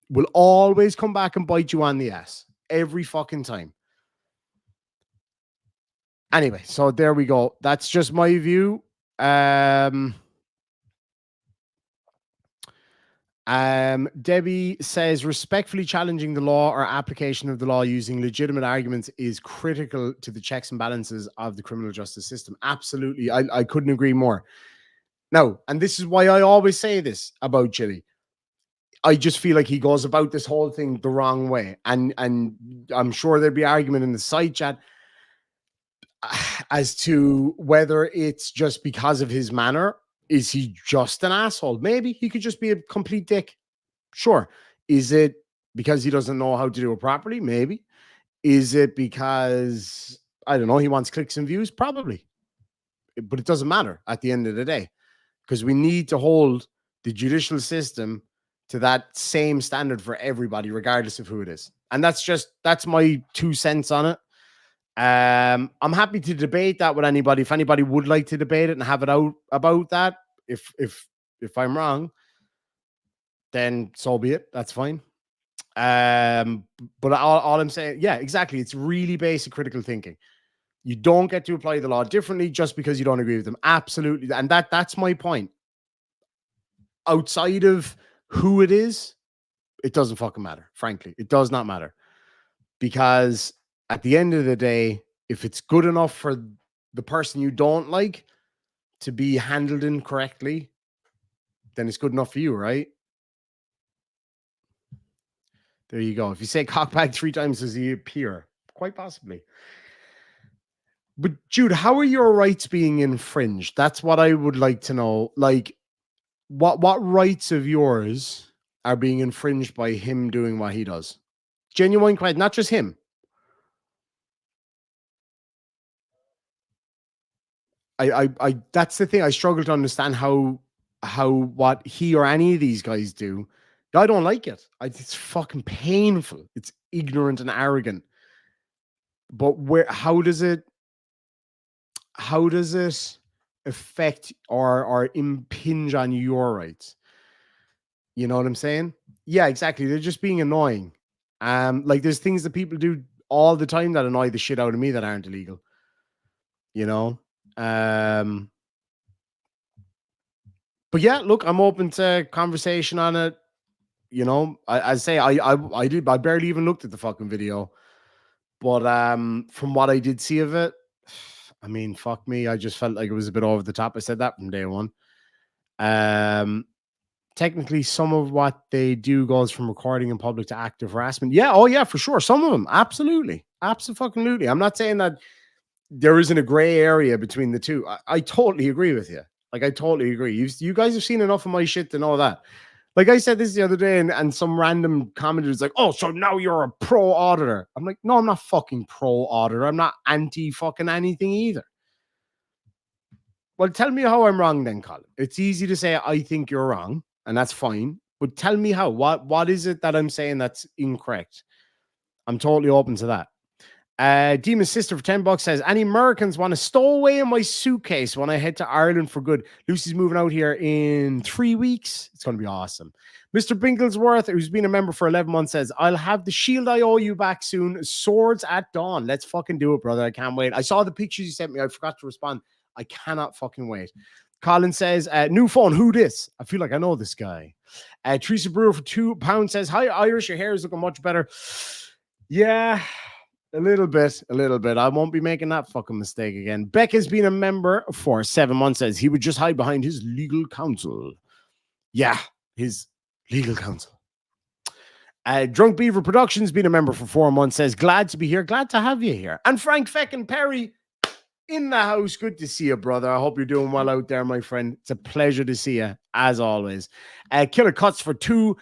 will always come back and bite you on the ass. Every fucking time. Anyway, so there we go. That's just my view. Debbie says, respectfully challenging the law or application of the law using legitimate arguments is critical to the checks and balances of the criminal justice system. Absolutely. I couldn't agree more. Now, and this is why I always say this about Chile. I just feel like he goes about this whole thing the wrong way. And I'm sure there'd be argument in the side chat as to whether it's just because of his manner. Is he just an asshole? Maybe he could just be a complete dick. Sure. Is it because he doesn't know how to do it properly? Maybe. Is it because, I don't know, he wants clicks and views? Probably. But it doesn't matter at the end of the day, because we need to hold the judicial system to that same standard for everybody, regardless of who it is. And that's my 2 cents on it. I'm happy to debate that with anybody. If anybody would like to debate it and have it out about that, if I'm wrong, then so be it. That's fine. But all I'm saying, yeah, exactly. It's really basic critical thinking. You don't get to apply the law differently just because you don't agree with them. Absolutely. And that's my point. Outside of who it is, It doesn't fucking matter. Frankly, it does not matter, because at the end of the day, if it's good enough for the person you don't like to be handled incorrectly, then it's good enough for you, right? There you go. If you say cockbag 3 times, does he appear? Quite possibly. But Jude, how are your rights being infringed? That's what I would like to know. Like, what rights of yours are being infringed by him doing what he does? Genuine question, not just him. I that's the thing. I struggle to understand how what he or any of these guys do. I don't like it. It's fucking painful. It's ignorant and arrogant. But where how does it affect or impinge on your rights? You know what I'm saying? Yeah, exactly. They're just being annoying. Like there's things that people do all the time that annoy the shit out of me that aren't illegal. You know? Um, but yeah, look, I'm open to conversation on it. You know, I say I barely even looked at the fucking video. But from what I did see of it, I mean, fuck me. I just felt like it was a bit over the top. I said that from day one. Um, Technically, some of what they do goes from recording in public to active harassment. Yeah, oh yeah, for sure. Some of them, absolutely, absolutely. I'm not saying that there isn't a gray area between the two. I totally agree with you. Like, I totally agree. You guys have seen enough of my shit to know that. Like I said this the other day, and some random commenter was like, "Oh, so now you're a pro auditor?" I'm like, "No, I'm not fucking pro auditor. I'm not anti fucking anything either." Well, tell me how I'm wrong then, Colin. It's easy to say I think you're wrong, and that's fine. But tell me how. What is it that I'm saying that's incorrect? I'm totally open to that. Demon's sister for $10 says, any Americans want to stow away in my suitcase when I head to Ireland for good? Lucy's moving out here in 3 weeks. It's going to be awesome. Mr. Binglesworth, who's been a member for 11 months, says, I'll have the shield I owe you back soon. Swords at dawn. Let's fucking do it, brother. I can't wait. I saw the pictures you sent me. I forgot to respond. I cannot fucking wait. Colin says, new phone. Who this? I feel like I know this guy. Teresa Brewer for £2 says, hi, Irish. Your hair is looking much better. Yeah. A little bit. I won't be making that fucking mistake again. Beck has been a member for 7 months, says he would just hide behind his legal counsel. Yeah, his legal counsel. Drunk Beaver Productions, been a member for 4 months, says glad to be here. Glad to have you here. And Frank Feckin Perry in the house. Good to see you, brother. I hope you're doing well out there, my friend. It's a pleasure to see you, as always. Killer Cuts for £2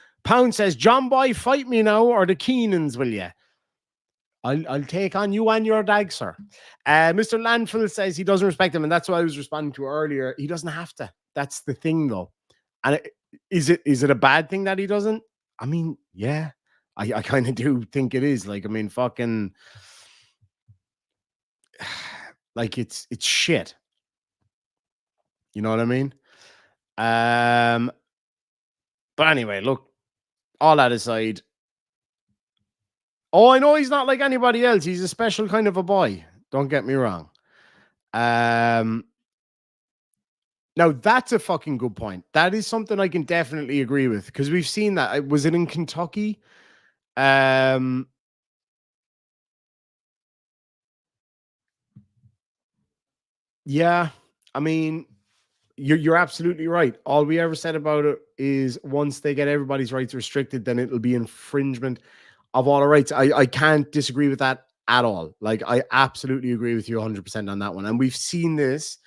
says, John Boy, fight me now, or the Keenans, will you? I'll take on you and your dag, sir. Mr. Landfill says he doesn't respect him, and that's what I was responding to earlier. He doesn't have to. That's the thing, though. And is it a bad thing that he doesn't? I mean, yeah, I kind of do think it is. Like, I mean, fucking, like it's shit. You know what I mean? But anyway, look, all that aside. Oh, I know he's not like anybody else. He's a special kind of a boy. Don't get me wrong. Now that's a fucking good point. That is something I can definitely agree with, because we've seen that. Was it in Kentucky? Yeah, I mean, you're absolutely right. All we ever said about it is once they get everybody's rights restricted, then it'll be infringement of all our rights. I can't disagree with that at all. Like, I absolutely agree with you 100% on that one. And we've seen this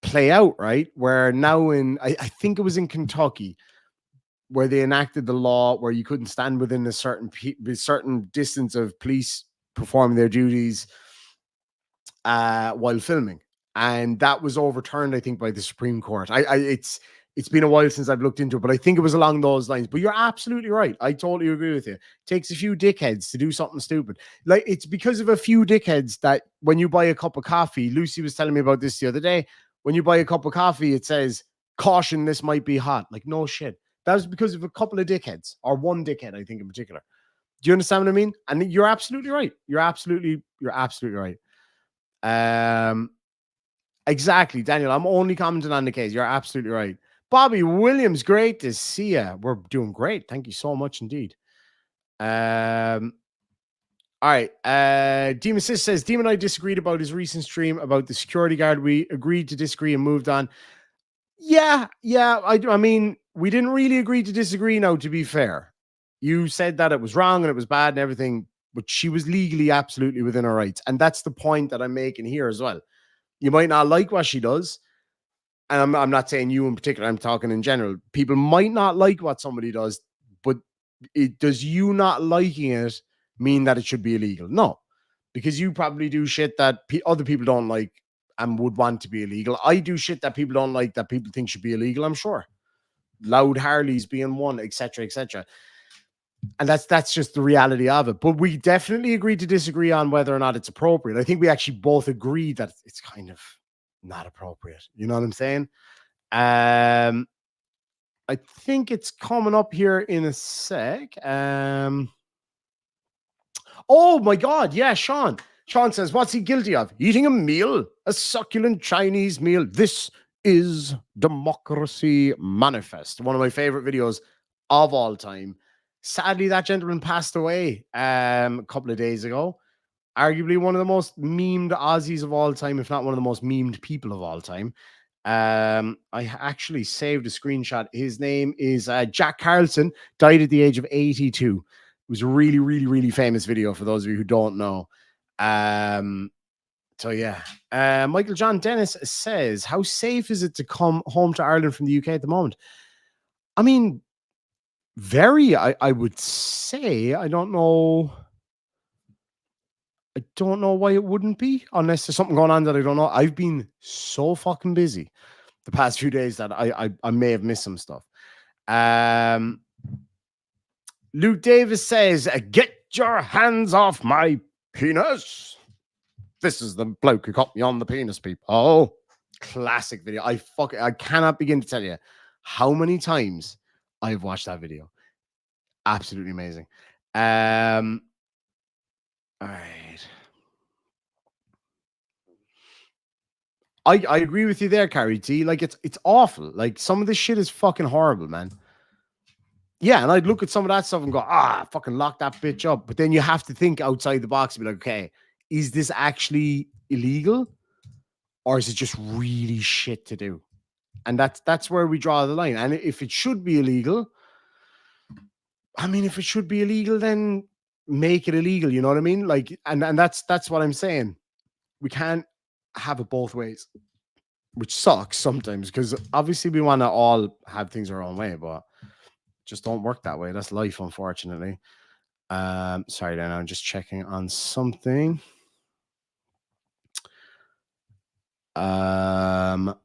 play out, right? Where now I think it was in Kentucky, where they enacted the law where you couldn't stand within a certain distance of police performing their duties while filming, and that was overturned, I think, by the Supreme Court. It's been a while since I've looked into it, but I think it was along those lines. But you're absolutely right. I totally agree with you. It takes a few dickheads to do something stupid. Like, it's because of a few dickheads that when you buy a cup of coffee, Lucy was telling me about this the other day. When you buy a cup of coffee, it says, caution, this might be hot. Like, no shit. That was because of a couple of dickheads, or one dickhead, I think, in particular. Do you understand what I mean? And you're absolutely right. You're absolutely right. Exactly, Daniel. I'm only commenting on the case. You're absolutely right. Bobby Williams, great to see you. We're doing great. Thank you so much indeed. All right. Demon Sis says Demon and I disagreed about his recent stream about the security guard. We agreed to disagree and moved on. Yeah. I mean, we didn't really agree to disagree now, to be fair. You said that it was wrong and it was bad and everything, but she was legally absolutely within her rights. And that's the point that I'm making here as well. You might not like what she does. And I'm not saying you in particular, I'm talking in general. People might not like what somebody does, but does you not liking it mean that it should be illegal? No, because you probably do shit that other people don't like and would want to be illegal. I do shit that people don't like that people think should be illegal, I'm sure. Loud Harleys being one, etc., etc. And that's just the reality of it. But we definitely agreed to disagree on whether or not it's appropriate. I think we actually both agree that it's kind of not appropriate. You know what I'm saying? I think it's coming up here in a sec. Oh my God. Yeah, Sean. Sean says, what's he guilty of? Eating a meal, a succulent Chinese meal. This is Democracy Manifest. One of my favorite videos of all time. Sadly, that gentleman passed away a couple of days ago. Arguably one of the most memed Aussies of all time, if not one of the most memed people of all time. I actually saved a screenshot. His name is Jack Carlson, died at the age of 82. It was a really, really, really famous video for those of you who don't know. So yeah. Michael John Dennis says, how safe is it to come home to Ireland from the UK at the moment? I mean, very, I would say. I don't know why it wouldn't be, unless there's something going on that I don't know. I've been so fucking busy the past few days that I may have missed some stuff. Luke Davis says, get your hands off my penis. This is the bloke who got me on the penis, people. Classic video. I cannot begin to tell you how many times I've watched that video. Absolutely amazing. All right. I agree with you there, Carrie T. Like it's awful. Like some of this shit is fucking horrible, man. Yeah, and I'd look at some of that stuff and go, fucking lock that bitch up. But then you have to think outside the box and be like, okay, is this actually illegal? Or is it just really shit to do? And that's where we draw the line. And if it should be illegal, I mean, if it should be illegal, then make it illegal. You know what I mean? Like, and that's what I'm saying. We can't have it both ways, which sucks sometimes because obviously we want to all have things our own way, but just don't work that way. That's life, unfortunately. Sorry, Dan, I'm just checking on something. But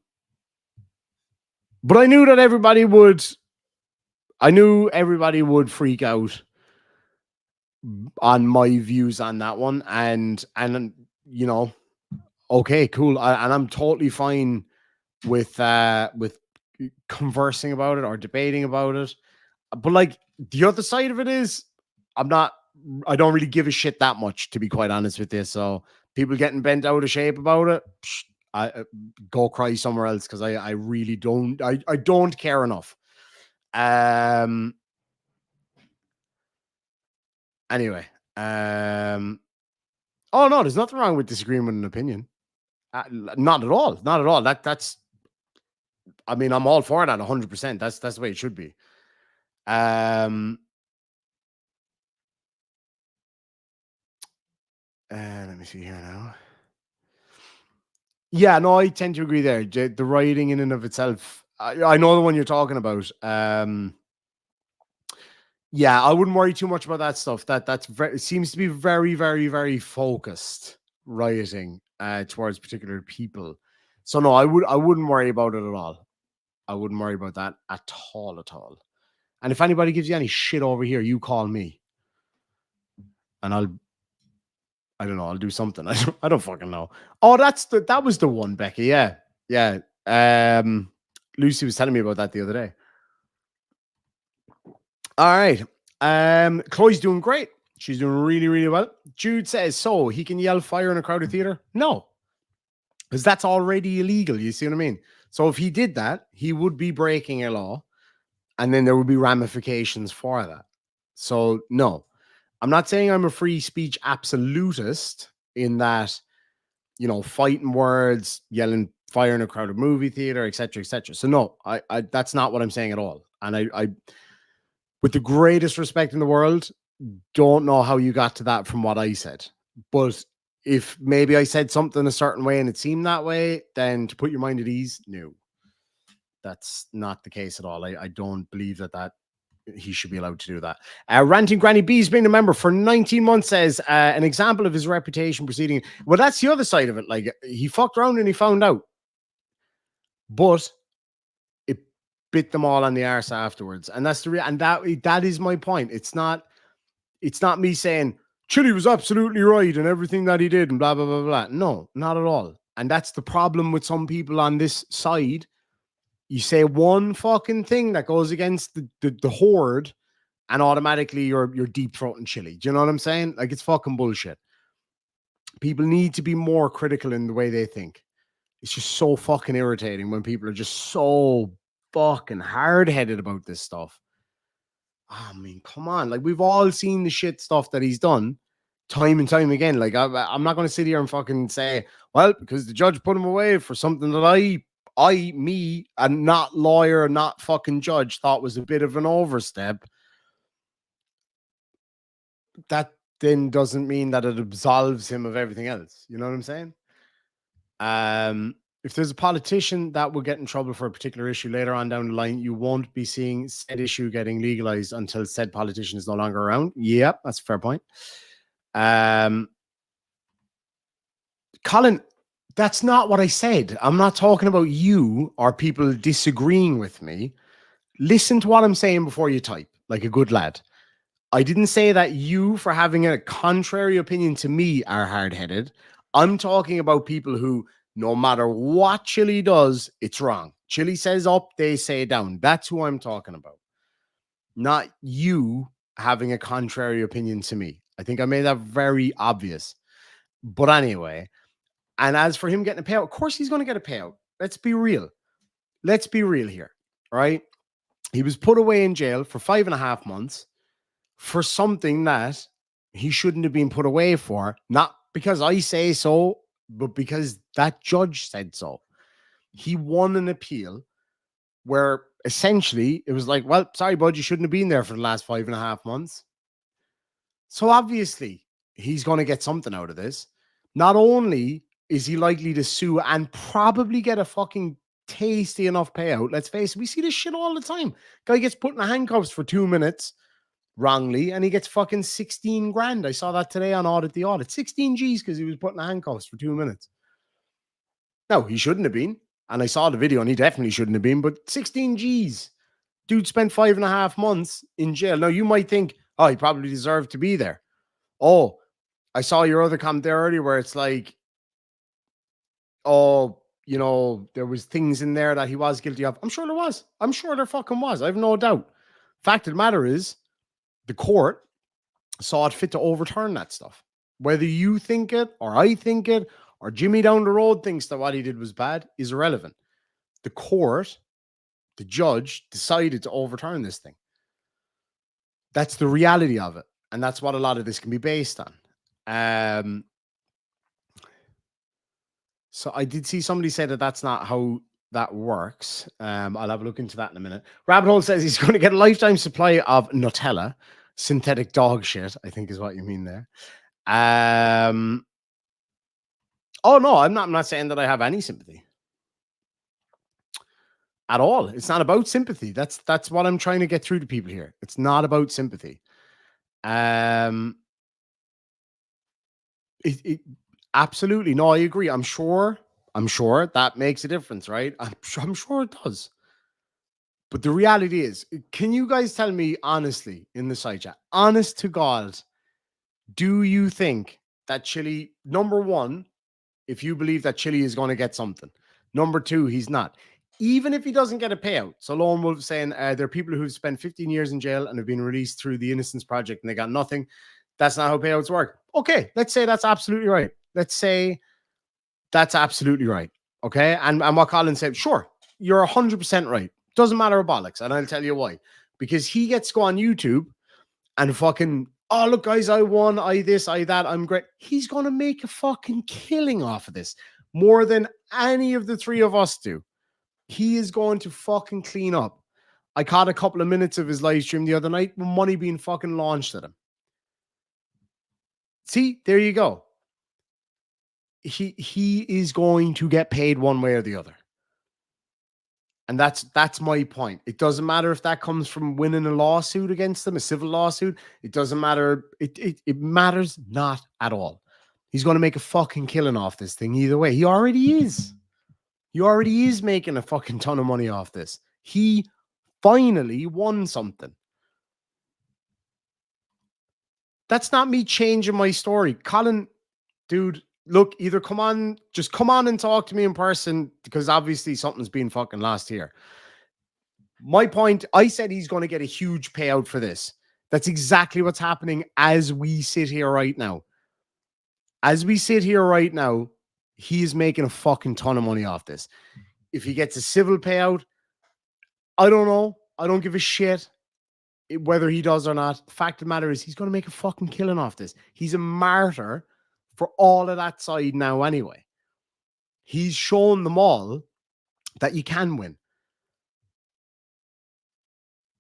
I knew that everybody would freak out on my views on that one. And you know, okay, cool. And I'm totally fine with conversing about it or debating about it. But like the other side of it is I don't really give a shit that much, to be quite honest with you. So people getting bent out of shape about it, I go cry somewhere else because I really don't care enough. Anyway, oh no, there's nothing wrong with disagreeing with an opinion. Not at all. Not at all. That's I mean, I'm all for that 100%. That's the way it should be. Let me see here now. Yeah, no, I tend to agree there. The writing in and of itself, I know the one you're talking about. Yeah, I wouldn't worry too much about that stuff. It seems to be very, very, very focused writing towards particular people. So no, I wouldn't worry about it at all. I wouldn't worry about that at all. And if anybody gives you any shit over here, you call me, and I don't know. I'll do something. I don't fucking know. Oh, that was the one, Becky. Yeah. Lucy was telling me about that the other day. All right. Chloe's doing great. She's doing really, really well. Jude says, so he can yell fire in a crowded theater? No, because that's already illegal. You see what I mean? So if he did that, he would be breaking a law, and then there would be ramifications for that. So no, I'm not saying I'm a free speech absolutist in that, fighting words, yelling fire in a crowded movie theater, etc., etc. So no, I that's not what I'm saying at all. And I, with the greatest respect in the world, don't know how you got to that from what I said. But if maybe I said something a certain way and it seemed that way, then to put your mind at ease, no, that's not the case at all. I don't believe that he should be allowed to do that. Ranting Granny B's being a member for 19 months says an example of his reputation proceeding. Well, that's the other side of it. Like, he fucked around and he found out, but it bit them all on the arse afterwards. And that's that is my point. It's not me saying Chili was absolutely right and everything that he did and blah blah blah blah. No, not at all. And that's the problem with some people on this side. You say one fucking thing that goes against the horde, and automatically you're deep throating Chili. Do you know what I'm saying? Like, it's fucking bullshit. People need to be more critical in the way they think. It's just so fucking irritating when people are just so fucking hard-headed about this stuff. I mean, come on. Like, we've all seen the shit stuff that he's done time and time again. Like, I'm not going to sit here and fucking say, well, because the judge put him away for something that me, a not lawyer, not fucking judge, thought was a bit of an overstep. That then doesn't mean that it absolves him of everything else. You know what I'm saying? If there's a politician that will get in trouble for a particular issue later on down the line, you won't be seeing said issue getting legalized until said politician is no longer around. Yep, that's a fair point. Colin, that's not what I said. I'm not talking about you or people disagreeing with me. Listen to what I'm saying before you type, like a good lad. I didn't say that you, for having a contrary opinion to me, are hard-headed. I'm talking about people who, no matter what Chili does, it's wrong. Chili says up, they say down. That's who I'm talking about. Not you having a contrary opinion to me. I think I made that very obvious. But anyway, and as for him getting a payout, of course he's going to get a payout. Let's be real. Let's be real here, right? He was put away in jail for 5.5 months for something that he shouldn't have been put away for, not because I say so, but because that judge said so. He won an appeal where essentially it was like, well, sorry, bud, you shouldn't have been there for the last 5.5 months. So obviously he's going to get something out of this. Not only is he likely to sue and probably get a fucking tasty enough payout. Let's face it, we see this shit all the time. Guy gets put in handcuffs for 2 minutes wrongly, and he gets fucking 16 grand. I saw that today on the Audit. 16 G's because he was put in handcuffs for 2 minutes. No, he shouldn't have been. And I saw the video and he definitely shouldn't have been, but 16 G's. Dude spent 5.5 months in jail. Now, you might think, oh, he probably deserved to be there. Oh, I saw your other comment there earlier where it's like, oh, there was things in there that he was guilty of. I'm sure there was. I'm sure there fucking was. I have no doubt. Fact of the matter is, the court saw it fit to overturn that stuff. Whether you think it or I think it or Jimmy down the road thinks that what he did was bad is irrelevant. The court, the judge, decided to overturn this thing. That's the reality of it. And that's what a lot of this can be based on. So I did see somebody say that that's not how that works. I'll have a look into that in a minute. Rabbit Hole says he's going to get a lifetime supply of Nutella. Synthetic dog shit, I think is what you mean there. Oh no, I'm not saying that I have any sympathy at all. It's not about sympathy. That's what I'm trying to get through to people here. It's not about sympathy. Absolutely. No, I agree. I'm sure that makes a difference, right? I'm sure it does. But the reality is, can you guys tell me honestly in the side chat, honest to God, do you think that Chili, number one, if you believe that Chili is going to get something, number two, he's not. Even if he doesn't get a payout. So Lone Wolf saying there are people who've spent 15 years in jail and have been released through the Innocence Project and they got nothing. That's not how payouts work. Okay, let's say that's absolutely right. Let's say that's absolutely right. Okay, and what Colin said, sure, you're 100% right. Doesn't matter a bollocks. And I'll tell you why. Because he gets to go on YouTube and fucking, oh, look, guys, I won, I this, I that, I'm great. He's going to make a fucking killing off of this more than any of the three of us do. He is going to fucking clean up. I caught a couple of minutes of his live stream the other night with money being fucking launched at him. See, there you go. He is going to get paid one way or the other. And that's my point. It doesn't matter if that comes from winning a lawsuit against them, a civil lawsuit. It doesn't matter. It matters not at all. He's going to make a fucking killing off this thing either way. He already is. He already is making a fucking ton of money off this. He finally won something. That's not me changing my story. Colin, dude, look, either just come on and talk to me in person, because obviously something's been fucking lost here. My point, I said he's going to get a huge payout for this. That's exactly what's happening as we sit here right now. As we sit here right now, he is making a fucking ton of money off this. If he gets a civil payout, I don't know. I don't give a shit whether he does or not. The fact of the matter is he's going to make a fucking killing off this. He's a martyr for all of that side now anyway. He's shown them all that you can win.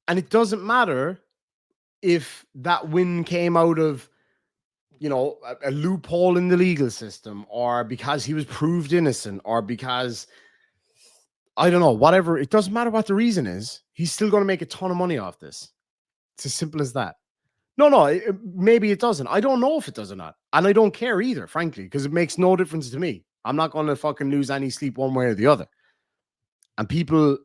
And it doesn't matter if that win came out of, you know, a loophole in the legal system, or because he was proved innocent, or because, I don't know, whatever. It doesn't matter what the reason is. He's still going to make a ton of money off this. It's as simple as that. No, maybe it doesn't. I don't know if it does or not. And I don't care either, frankly, because it makes no difference to me. I'm not going to fucking lose any sleep one way or the other. And people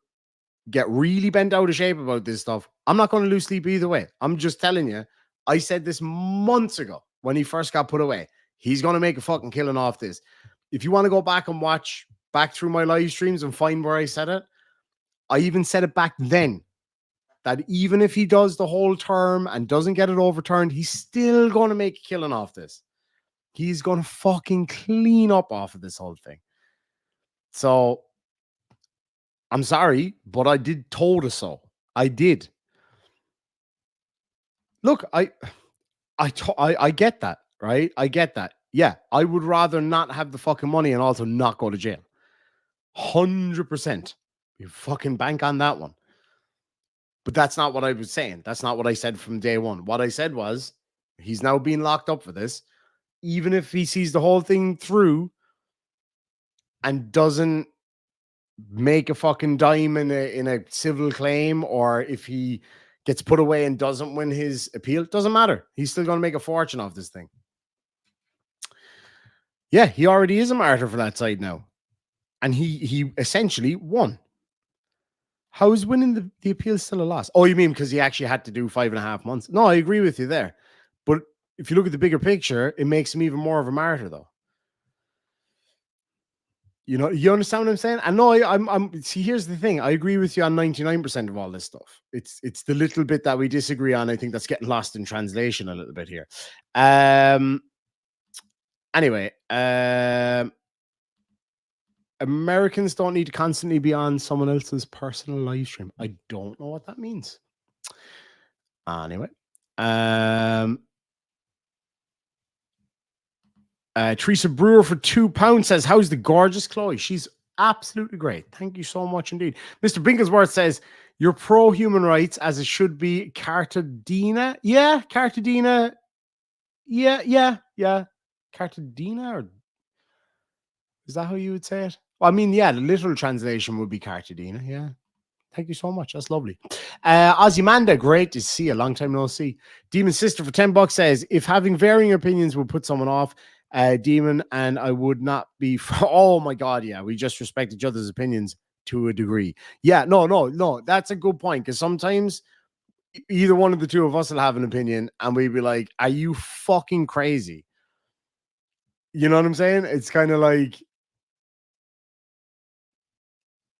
get really bent out of shape about this stuff. I'm not going to lose sleep either way. I'm just telling you, I said this months ago when he first got put away. He's going to make a fucking killing off this. If you want to go back and watch back through my live streams and find where I said it, I even said it back then, that even if he does the whole term and doesn't get it overturned, he's still going to make a killing off this. He's going to fucking clean up off of this whole thing. So I'm sorry, but I did told us so. I did. Look, I get that, right? I get that. Yeah, I would rather not have the fucking money and also not go to jail. 100%. You fucking bank on that one. But that's not what I was saying. That's not what I said from day one. What I said was, he's now being locked up for this. Even if he sees the whole thing through and doesn't make a fucking dime in a civil claim, or if he gets put away and doesn't win his appeal, doesn't matter. He's still going to make a fortune off this thing. Yeah, he already is a martyr for that side now. And he essentially won. How is winning the appeal still a loss? Oh, you mean because he actually had to do 5.5 months? No, I agree with you there. But if you look at the bigger picture, it makes him even more of a martyr, though. You know, you understand what I'm saying? I know I'm see, here's the thing. I agree with you on 99% of all this stuff. It's the little bit that we disagree on, I think, that's getting lost in translation a little bit here. Anyway, Americans don't need to constantly be on someone else's personal live stream. I don't know what that means. Anyway, Teresa Brewer for £2 says, how's the gorgeous Chloe? She's absolutely great. Thank you so much indeed. Mr. Binklesworth says, you're pro human rights as it should be. Cartagena. Yeah, Cartagena. Yeah. Cartagena, or is that how you would say it? Well, I mean, yeah, the literal translation would be Cartagena. Yeah. Thank you so much. That's lovely. Ozymandia, great to see you. Long time no see. Demon Sister for $10 says, if having varying opinions would put someone off, Demon and I would not be. Oh my God. Yeah. We just respect each other's opinions to a degree. Yeah. No. That's a good point. Because sometimes either one of the two of us will have an opinion and we'd be like, are you fucking crazy? You know what I'm saying? It's kind of like,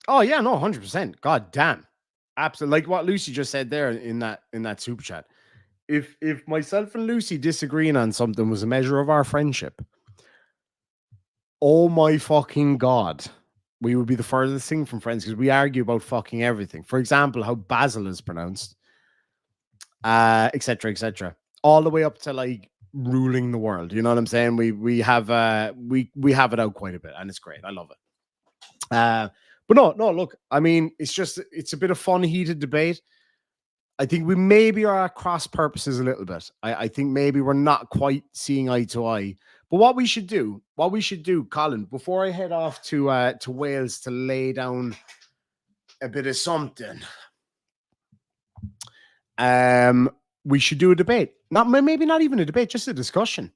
oh yeah, no, 100%. God damn. Absolutely. Like what Lucy just said there in that super chat. If myself and Lucy disagreeing on something was a measure of our friendship, oh my fucking God, we would be the furthest thing from friends because we argue about fucking everything. For example, how basil is pronounced, etc., etc., all the way up to like ruling the world. You know what I'm saying? We have we have it out quite a bit, and it's great. I love it. But no, look, I mean, it's a bit of fun, heated debate. I think we maybe are at cross purposes a little bit. I think maybe we're not quite seeing eye to eye. But what we should do, Colin, before I head off to Wales to lay down a bit of something, we should do a debate. Maybe not even a debate, just a discussion.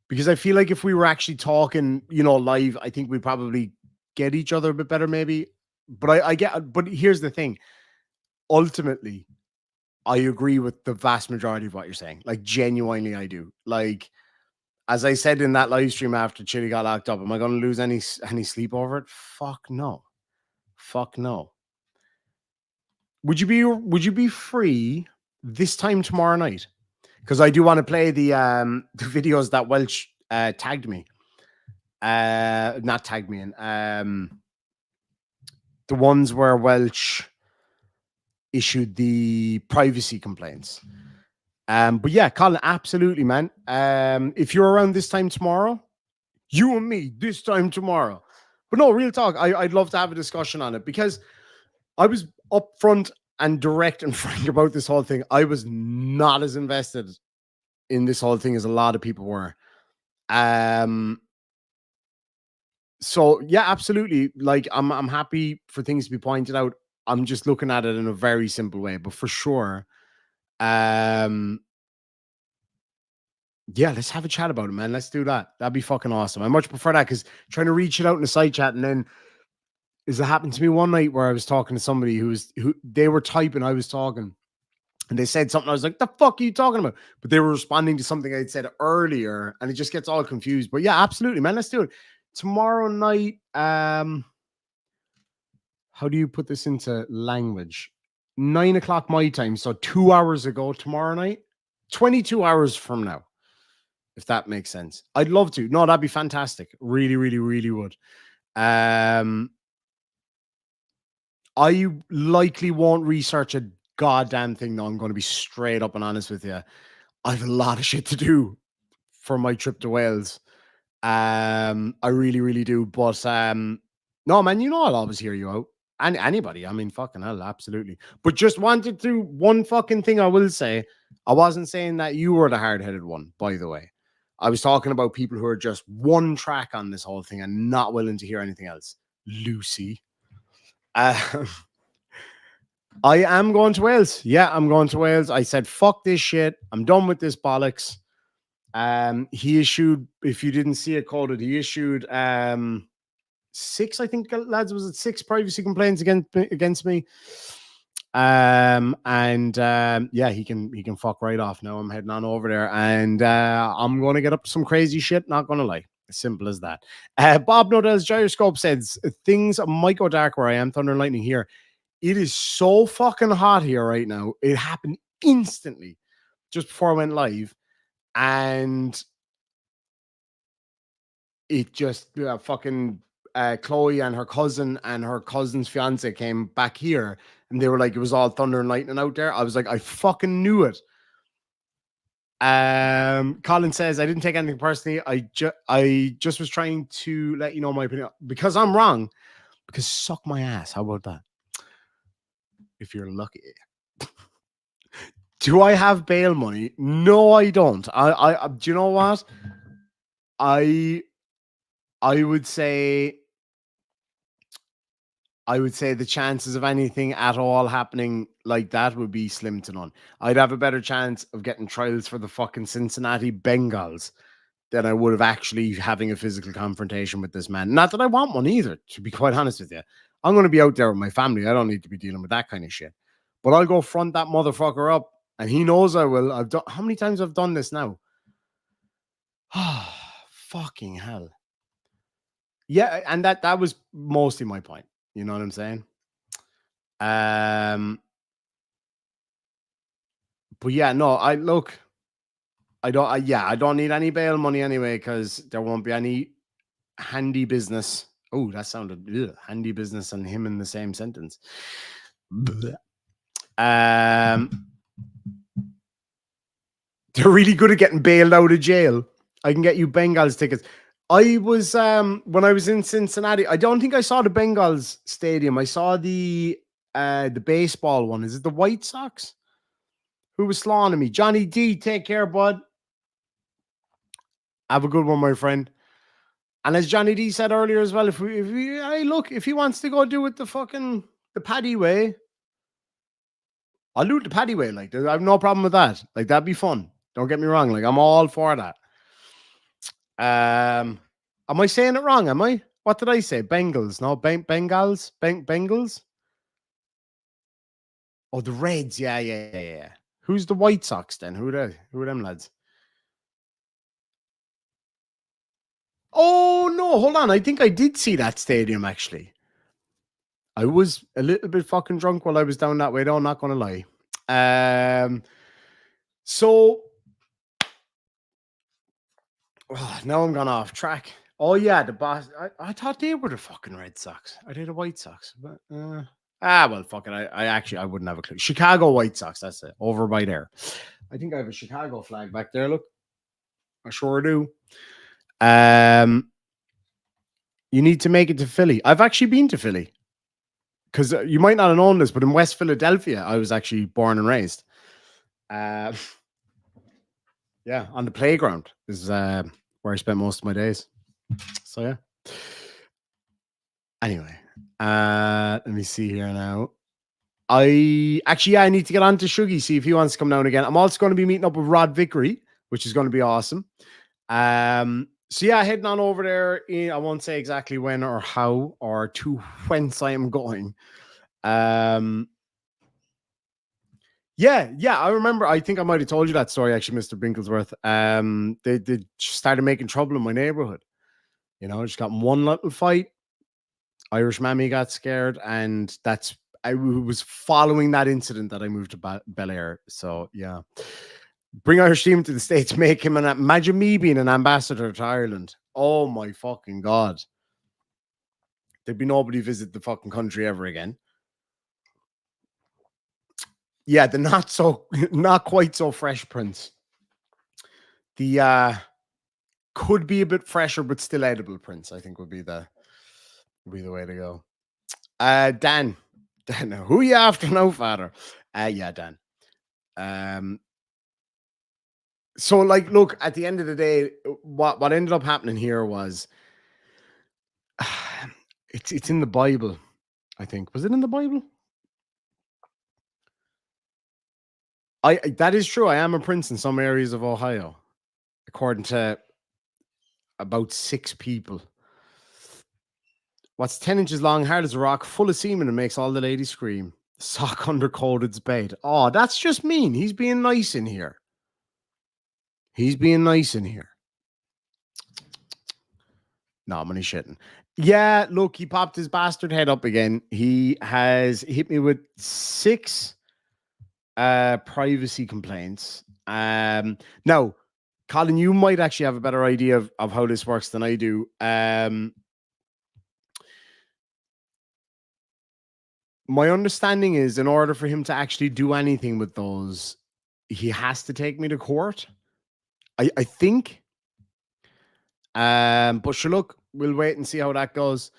Because I feel like if we were actually talking, live, I think we'd probably get each other a bit better, maybe. But but here's the thing. Ultimately, I agree with the vast majority of what you're saying. Like, genuinely, I do. Like, as I said in that live stream after Chili got locked up, am I going to lose any sleep over it? Fuck no. Fuck no. Would you be free this time tomorrow night? Because I do want to play the videos that Welch tagged me. Not tagged me in. The ones where Welch issued the privacy complaints. But yeah, Colin, absolutely, man. If you're around this time tomorrow, you and me this time tomorrow. But no, real talk. I'd love to have a discussion on it because I was upfront and direct and frank about this whole thing. I was not as invested in this whole thing as a lot of people were. So yeah, absolutely. Like I'm happy for things to be pointed out. I'm just looking at it in a very simple way, but for sure, yeah, let's have a chat about it, man. Let's do that. That'd be fucking awesome. I much prefer that because trying to reach it out in the side chat and then it happened to me one night where I was talking to somebody who they were typing, I was talking, and they said something. I was like, "The fuck are you talking about?" But they were responding to something I'd said earlier, and it just gets all confused. But yeah, absolutely, man. Let's do it tomorrow night. How do you put this into language? 9 o'clock my time, so 2 hours ago tomorrow night, 22 hours from now, if that makes sense. I'd love to. No, that'd be fantastic. Really, really, really would. I likely won't research a goddamn thing. No, I'm going to be straight up and honest with you. I have a lot of shit to do for my trip to Wales. I really, really do. But no, man, I'll always hear you out. And anybody, I mean, fucking hell, absolutely. But just wanted to one fucking thing I will say. I wasn't saying that you were the hard-headed one, by the way. I was talking about people who are just one track on this whole thing and not willing to hear anything else. Lucy. I am going to Wales. Yeah, I'm going to Wales. I said, fuck this shit. I'm done with this bollocks. He issued, if you didn't see it quoted, he issued 6, I think, lads, was it 6 privacy complaints against me? Yeah, he can fuck right off now. I'm heading on over there and I'm going to get up to some crazy shit, not going to lie. As simple as that. Bob Nodell's Gyroscope says things might go dark where I am. Thunder and lightning here. It is so fucking hot here right now. It happened instantly just before I went live. And it just fucking Chloe and her cousin and her cousin's fiance came back here and they were like, it was all thunder and lightning out there. I was like, I fucking knew it. Colin says, I didn't take anything personally. I just was trying to let you know my opinion because I'm wrong. Because suck my ass. How about that? If you're lucky. Do I have bail money? No, I don't. I do you know what? I would say the chances of anything at all happening like that would be slim to none. I'd have a better chance of getting trials for the fucking Cincinnati Bengals than I would of actually having a physical confrontation with this man. Not that I want one either, to be quite honest with you. I'm going to be out there with my family. I don't need to be dealing with that kind of shit. But I'll go front that motherfucker up, and he knows I will. I've done how many times I've done this now? Fucking hell. Yeah, and that was mostly my point. You know what I'm saying? But yeah, no, I don't need any bail money anyway, because there won't be any handy business. Oh, that sounded handy business and him in the same sentence. They're really good at getting bailed out of jail. I can get you Bengals tickets. I was when I was in Cincinnati. I don't think I saw the Bengals stadium. I saw the baseball one. Is it the White Sox? Who was slaughtering me? Johnny D. Take care, bud. Have a good one, my friend. And as Johnny D said earlier as well, if he wants to go do it the Paddy way, I'll do it the Paddy way. Like, I have no problem with that. Like, that'd be fun. Don't get me wrong. Like, I'm all for that. Am I saying it wrong? Am I? What did I say? Bengals? No, Bengals? Bengals? Oh, the Reds. Yeah. Who's the White Sox then? Who are them lads? Oh no, hold on. I think I did see that stadium actually. I was a little bit fucking drunk while I was down that way, though, I'm not gonna lie. So now I'm gone off track. Oh yeah, the boss. I thought they were the fucking Red Sox. Are they the White Sox? But well, fuck it. I wouldn't have a clue. Chicago White Sox. That's it. Over by there. I think I have a Chicago flag back there. Look, I sure do. You need to make it to Philly. I've actually been to Philly because you might not have known this, but in West Philadelphia, I was actually born and raised. Yeah, on the playground is where I spent most of my days. So yeah. Anyway, let me see here now. I need to get on to Shuggy, see if he wants to come down again. I'm also going to be meeting up with Rod Vickery, which is going to be awesome. So yeah, heading on over there. I won't say exactly when or how or to whence I am going. Yeah, I remember. I think I might have told you that story, actually, Mr. Binklesworth. They started making trouble in my neighborhood. You know, just got in one little fight. Irish mammy got scared, and I was following that incident that I moved to Bel Air. So yeah, bring Irish team to the States, make him imagine me being an ambassador to Ireland. Oh my fucking god, there'd be nobody visit the fucking country ever again. Yeah, the not quite so fresh Prince. The could be a bit fresher but still edible Prince, I think would be the way to go. Dan, who you after now, father? Yeah, Dan. So like, look, at the end of the day, what ended up happening here was it's in the Bible, I think. Was it in the Bible? That is true. I am a prince in some areas of Ohio, according to about 6 people. What's 10 inches long, hard as a rock, full of semen, and makes all the ladies scream. Sock undercoated's bait. Oh, that's just mean. He's being nice in here. No, I'm only shitting. Yeah, look, he popped his bastard head up again. He has hit me with 6 privacy complaints. Now, Colin, you might actually have a better idea of how this works than I do. My understanding is, in order for him to actually do anything with those, he has to take me to court. I think. But sure, look, we'll wait and see how that goes.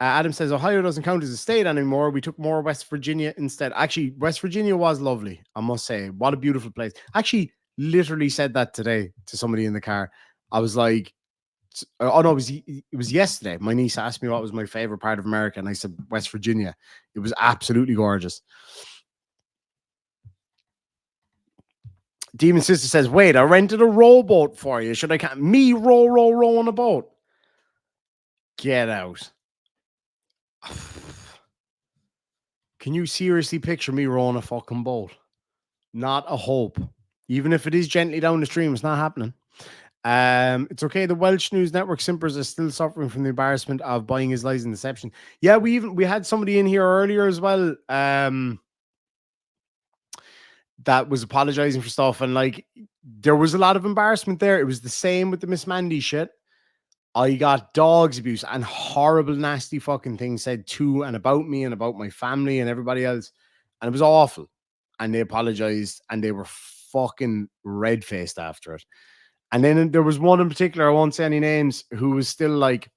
Adam says Ohio doesn't count as a state anymore. We took more West Virginia instead. Actually, West Virginia was lovely, I must say. What a beautiful place. Actually, literally said that today to somebody in the car. I was like, oh no, it was yesterday. My niece asked me what was my favorite part of America, and I said West Virginia. It was absolutely gorgeous. Demon Sister says, wait, I rented a rowboat for you. Should I count me row on a boat? Get out. Can you seriously picture me rowing a fucking boat? Not a hope. Even if it is gently down the stream, it's not happening. It's okay. The Welsh News Network simpers are still suffering from the embarrassment of buying his lies and deception. Yeah, we had somebody in here earlier as well. That was apologizing for stuff, and like there was a lot of embarrassment there. It was the same with the Miss Mandy shit. I got dogs abuse and horrible, nasty fucking things said to and about me and about my family and everybody else. And it was awful. And they apologized and they were fucking red faced after it. And then there was one in particular, I won't say any names, who was still like,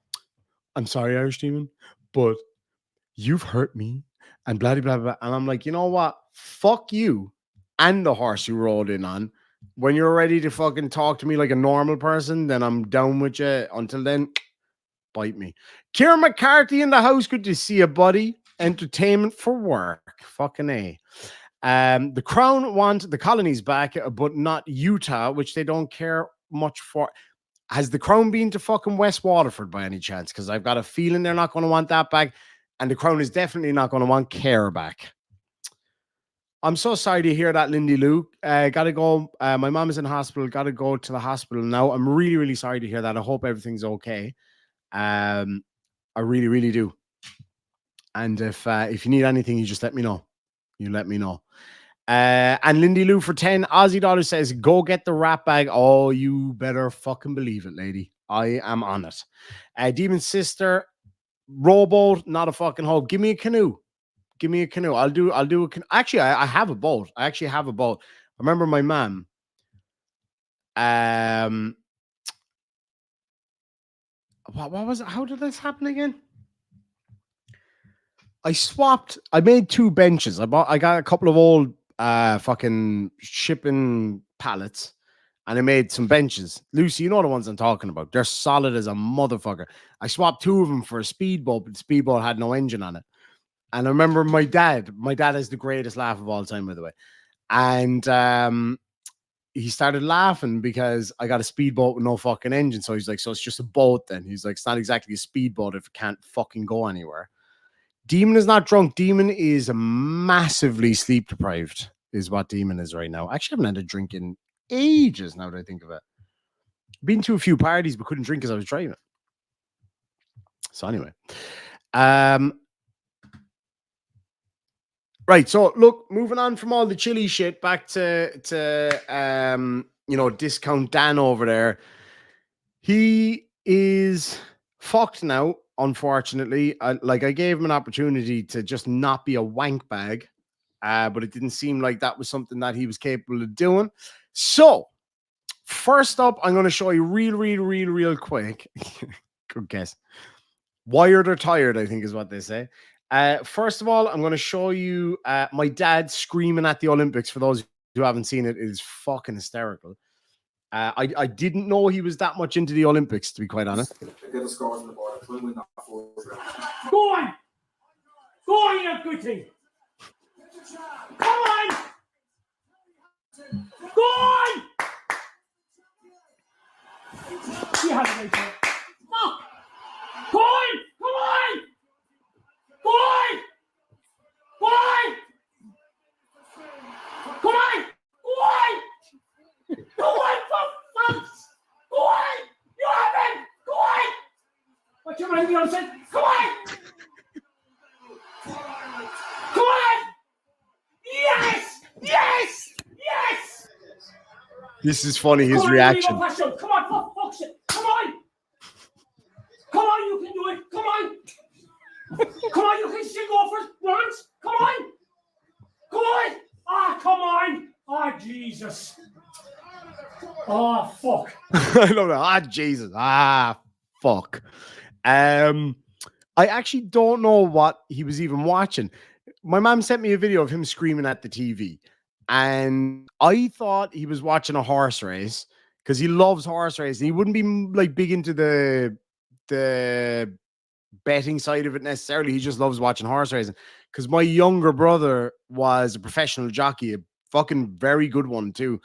I'm sorry, Irish Demon, but you've hurt me and blah, blah, blah, blah. And I'm like, you know what? Fuck you and the horse you rode in on. When you're ready to fucking talk to me like a normal person, then I'm down with you. Until then, bite me. Kieran McCarthy in the house. Good to see you, buddy. Entertainment for work. Fucking A. The Crown want the colonies back, but not Utah, which they don't care much for. Has the Crown been to fucking West Waterford by any chance? Because I've got a feeling they're not going to want that back. And the Crown is definitely not going to want Care back. I'm so sorry to hear that, Lindy Lou. Gotta go. My mom is in hospital. Gotta go to the hospital now. I'm really, really sorry to hear that. I hope everything's okay. I really, really do. And if you need anything, you just let me know. You let me know. And Lindy Lou for 10 Aussie dollars says, go get the rat bag. Oh, you better fucking believe it, lady. I am on it. Demon Sister, rowboat, not a fucking hope. Give me a canoe. Give me a canoe. I'll do a canoe. Actually, I have a boat. I actually have a boat. I remember my mom. What was it? How did this happen again? I made 2 benches. I got a couple of old fucking shipping pallets and I made some benches. Lucy, you know the ones I'm talking about. They're solid as a motherfucker. I swapped 2 of them for a speedboat, but the speedboat had no engine on it. And I remember my dad is the greatest laugh of all time, by the way. And he started laughing because I got a speedboat with no fucking engine. So he's like, so it's just a boat then. He's like, it's not exactly a speedboat if it can't fucking go anywhere. Demon is not drunk. Demon is massively sleep deprived, is what Demon is right now. I actually haven't had a drink in ages now that I think of it. Been to a few parties, but couldn't drink because I was driving. So anyway. Right, so look, moving on from all the chili shit back to Discount Dan over there. He is fucked now, unfortunately. I gave him an opportunity to just not be a wank bag, but it didn't seem like that was something that he was capable of doing. So, first up, I'm going to show you real quick. Good guess. Wired or tired, I think is what they say. First of all, I'm going to show you my dad screaming at the Olympics. For those who haven't seen it, it is fucking hysterical. I didn't know he was that much into the Olympics, to be quite honest. Get the scores on the board. Win that Go on! Go on, you good thing! Come on! Go on! You have to make it. No! Go on! Come on! Go on! Go on! Come on! Go on! Go on, folks! Go on! You haven't! Go on! What you mind me on saying? Come on! Come on! Yes! Yes! Yes! This is funny, his reaction. Come on, for fuck's sake! Come on! Come on, you can do it! Come on! Come on, you can still go for once! Come on! Come on! Ah, come on! Ah, Jesus! Oh, fuck. I love that. Ah, Jesus. Ah, fuck. I actually don't know what he was even watching. My mom sent me a video of him screaming at the TV. And I thought he was watching a horse race because he loves horse racing. He wouldn't be like big into the betting side of it necessarily. He just loves watching horse racing. Because my younger brother was a professional jockey, a fucking very good one too.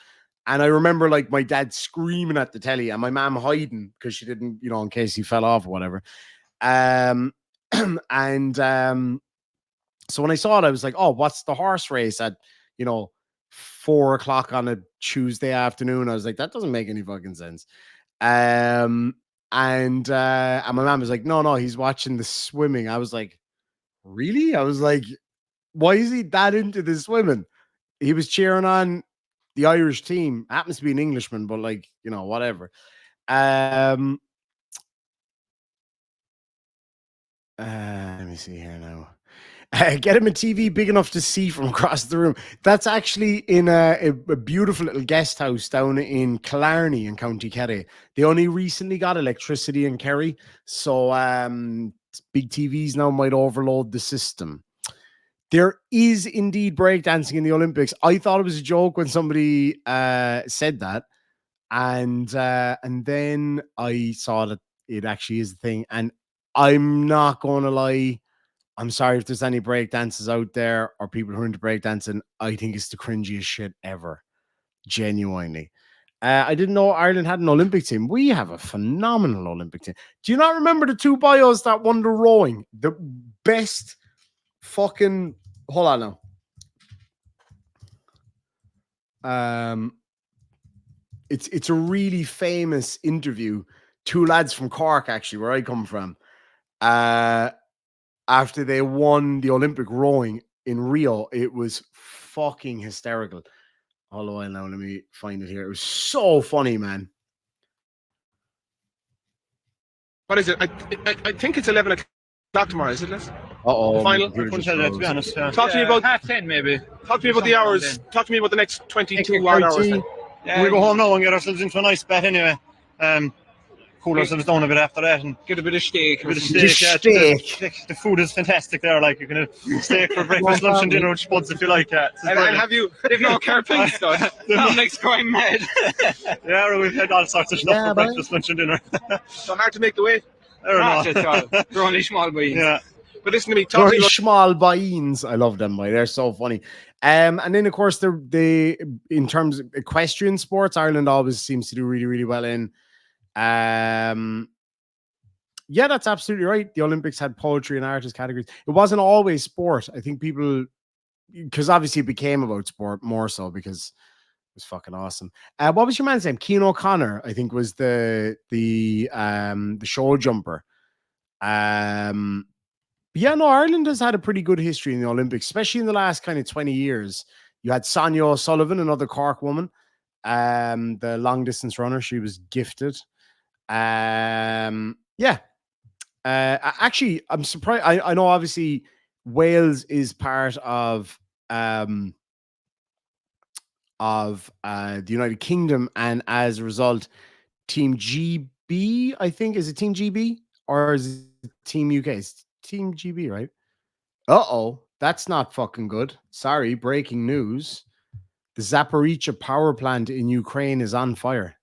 And I remember like my dad screaming at the telly and my mom hiding because she didn't, in case he fell off or whatever. So when I saw it, I was like, oh, what's the horse race at, 4:00 on a Tuesday afternoon? I was like, that doesn't make any fucking sense. And my mom was like, no, he's watching the swimming. I was like, really? I was like, why is he that into the swimming? He was cheering on the Irish team. Happens to be an Englishman, but whatever. Let me see here now. Get him a TV big enough to see from across the room. That's actually in a beautiful little guest house down in Killarney in County Kerry. They only recently got electricity in Kerry, so big TVs now might overload the system. There is indeed breakdancing in the Olympics. I thought it was a joke when somebody said that, and then I saw that it actually is a thing. And I'm not going to lie. I'm sorry if there's any breakdancers out there or people who are into breakdancing. I think it's the cringiest shit ever. Genuinely. I didn't know Ireland had an Olympic team. We have a phenomenal Olympic team. Do you not remember the two bios that won the rowing? The best fucking... Hold on now. It's a really famous interview. Two lads from Cork, actually, where I come from. After they won the Olympic rowing in Rio, it was fucking hysterical. Hold on now, let me find it here. It was so funny, man. What is it? I think it's 11 o'clock tomorrow, isn't it? Uh-oh. The final? I couldn't tell you, to be honest. Talk to me about half 10 maybe. Talk to me about the hours. Talk to me about the next 22 odd hours. We'll go home now and get ourselves into a nice bed anyway. Cool ourselves down a bit after that and Get a bit of steak. a bit of steak. The food is fantastic there. Like, you can have steak for breakfast, lunch, and dinner with spuds if you like that. And have you? They've no carpet stuff. Dominic's going mad. Yeah, we've had all sorts of stuff for breakfast, lunch, and dinner. So hard to make the weight. They're only small boys. Yeah. But listen to me. Talk Very small buy-ins. I love them, boy. They're so funny. And then, of course, they in terms of equestrian sports, Ireland always seems to do really, really well in. Yeah, that's absolutely right. The Olympics had poetry and art as categories. It wasn't always sport. I think people, because obviously it became about sport more so because it was fucking awesome. What was your man's name? Cian O'Connor, I think, was the show jumper. Yeah, no, Ireland has had a pretty good history in the Olympics, especially in the last kind of 20 years. You had Sonia O'Sullivan, another Cork woman, the long distance runner. She was gifted. Yeah. Actually, I'm surprised. I know obviously Wales is part of the United Kingdom, and as a result, Team GB, I think, is it Team GB or is it Team UK? It's Team GB, right? Uh-oh, that's not fucking good. Sorry, breaking news. The Zaporizhzhia power plant in Ukraine is on fire.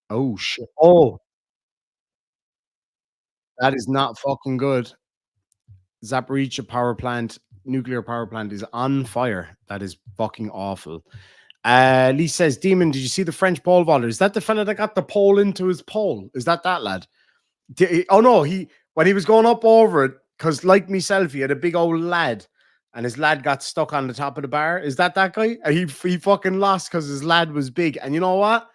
Oh, shit. Oh, that is not fucking good. Zaporizhzhia nuclear power plant is on fire. That is fucking awful. Lee says, Demon, did you see the French pole vaulter? Is that the fella that got the pole into his pole? Is that lad? Oh no, when he was going up over it, because like myself, he had a big old lad, and his lad got stuck on the top of the bar. Is that guy? He fucking lost because his lad was big. And you know what?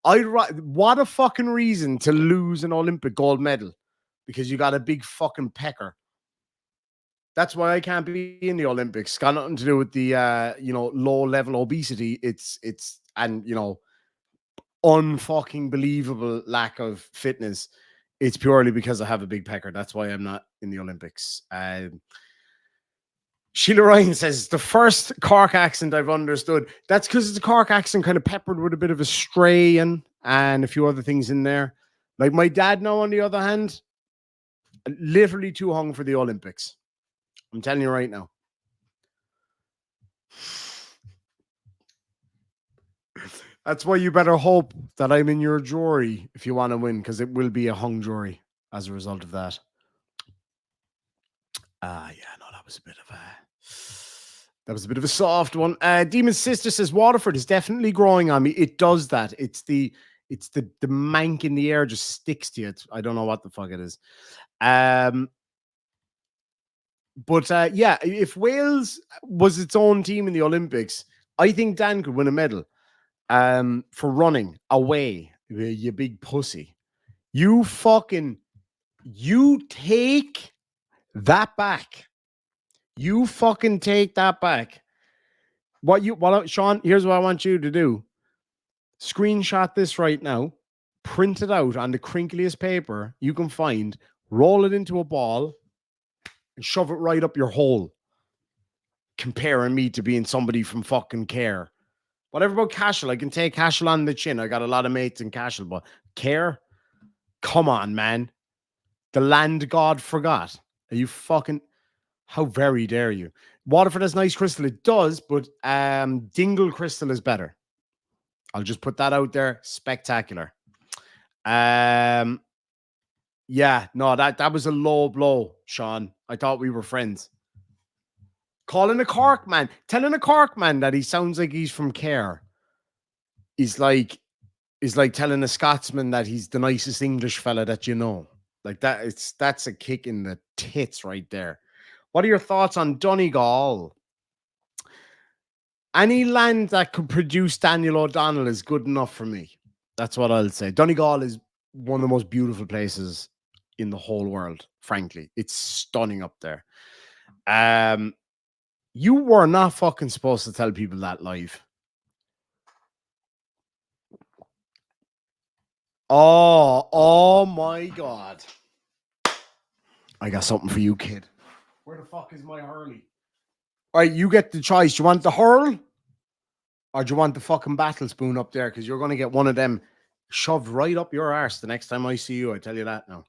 What a fucking reason to lose an Olympic gold medal because you got a big fucking pecker. That's why I can't be in the Olympics. It's got nothing to do with the low level obesity. It's unfucking believable lack of fitness. It's purely because I have a big pecker. That's why I'm not in the Olympics. Sheila Ryan says, the first Cork accent I've understood. That's because it's a Cork accent kind of peppered with a bit of a stray and a few other things in there. Like my dad now, on the other hand, literally too hung for the Olympics. I'm telling you right now. That's why you better hope that I'm in your jury if you want to win, because it will be a hung jury as a result of that. Yeah, no, that was a bit of a soft one. Demon's sister says Waterford is definitely growing on me. It does that. It's the mank in the air just sticks to it. I don't know what the fuck it is. But yeah, if Wales was its own team in the Olympics, I think Dan could win a medal for running away, you big pussy. You take that back. You fucking take that back. Sean, here's what I want you to do. Screenshot this right now, print it out on the crinkliest paper you can find, roll it into a ball, and shove it right up your hole, comparing me to being somebody from fucking Care. Whatever about Cashel, I can take Cashel on the chin. I got a lot of mates in Cashel, but Care? Come on, man. The land god forgot. Are you fucking... How very dare you? Waterford has nice crystal. It does, but Dingle crystal is better. I'll just put that out there. Spectacular. Yeah, no, that was a low blow, Sean. I thought we were friends. Calling a Cork man, telling a Cork man that he sounds like he's from Care is like telling a Scotsman that he's the nicest English fella that you know. Like that's a kick in the tits right there. What are your thoughts on Donegal? Any land that could produce Daniel O'Donnell is good enough for me. That's what I'll say. Donegal is one of the most beautiful places in the whole world, frankly. It's stunning up there. You were not fucking supposed to tell people that live. Oh my God. I got something for you, kid. Where the fuck is my hurley? All right, you get the choice. Do you want the hurl? Or do you want the fucking battle spoon up there? Because you're going to get one of them shoved right up your arse the next time I see you. I tell you that now.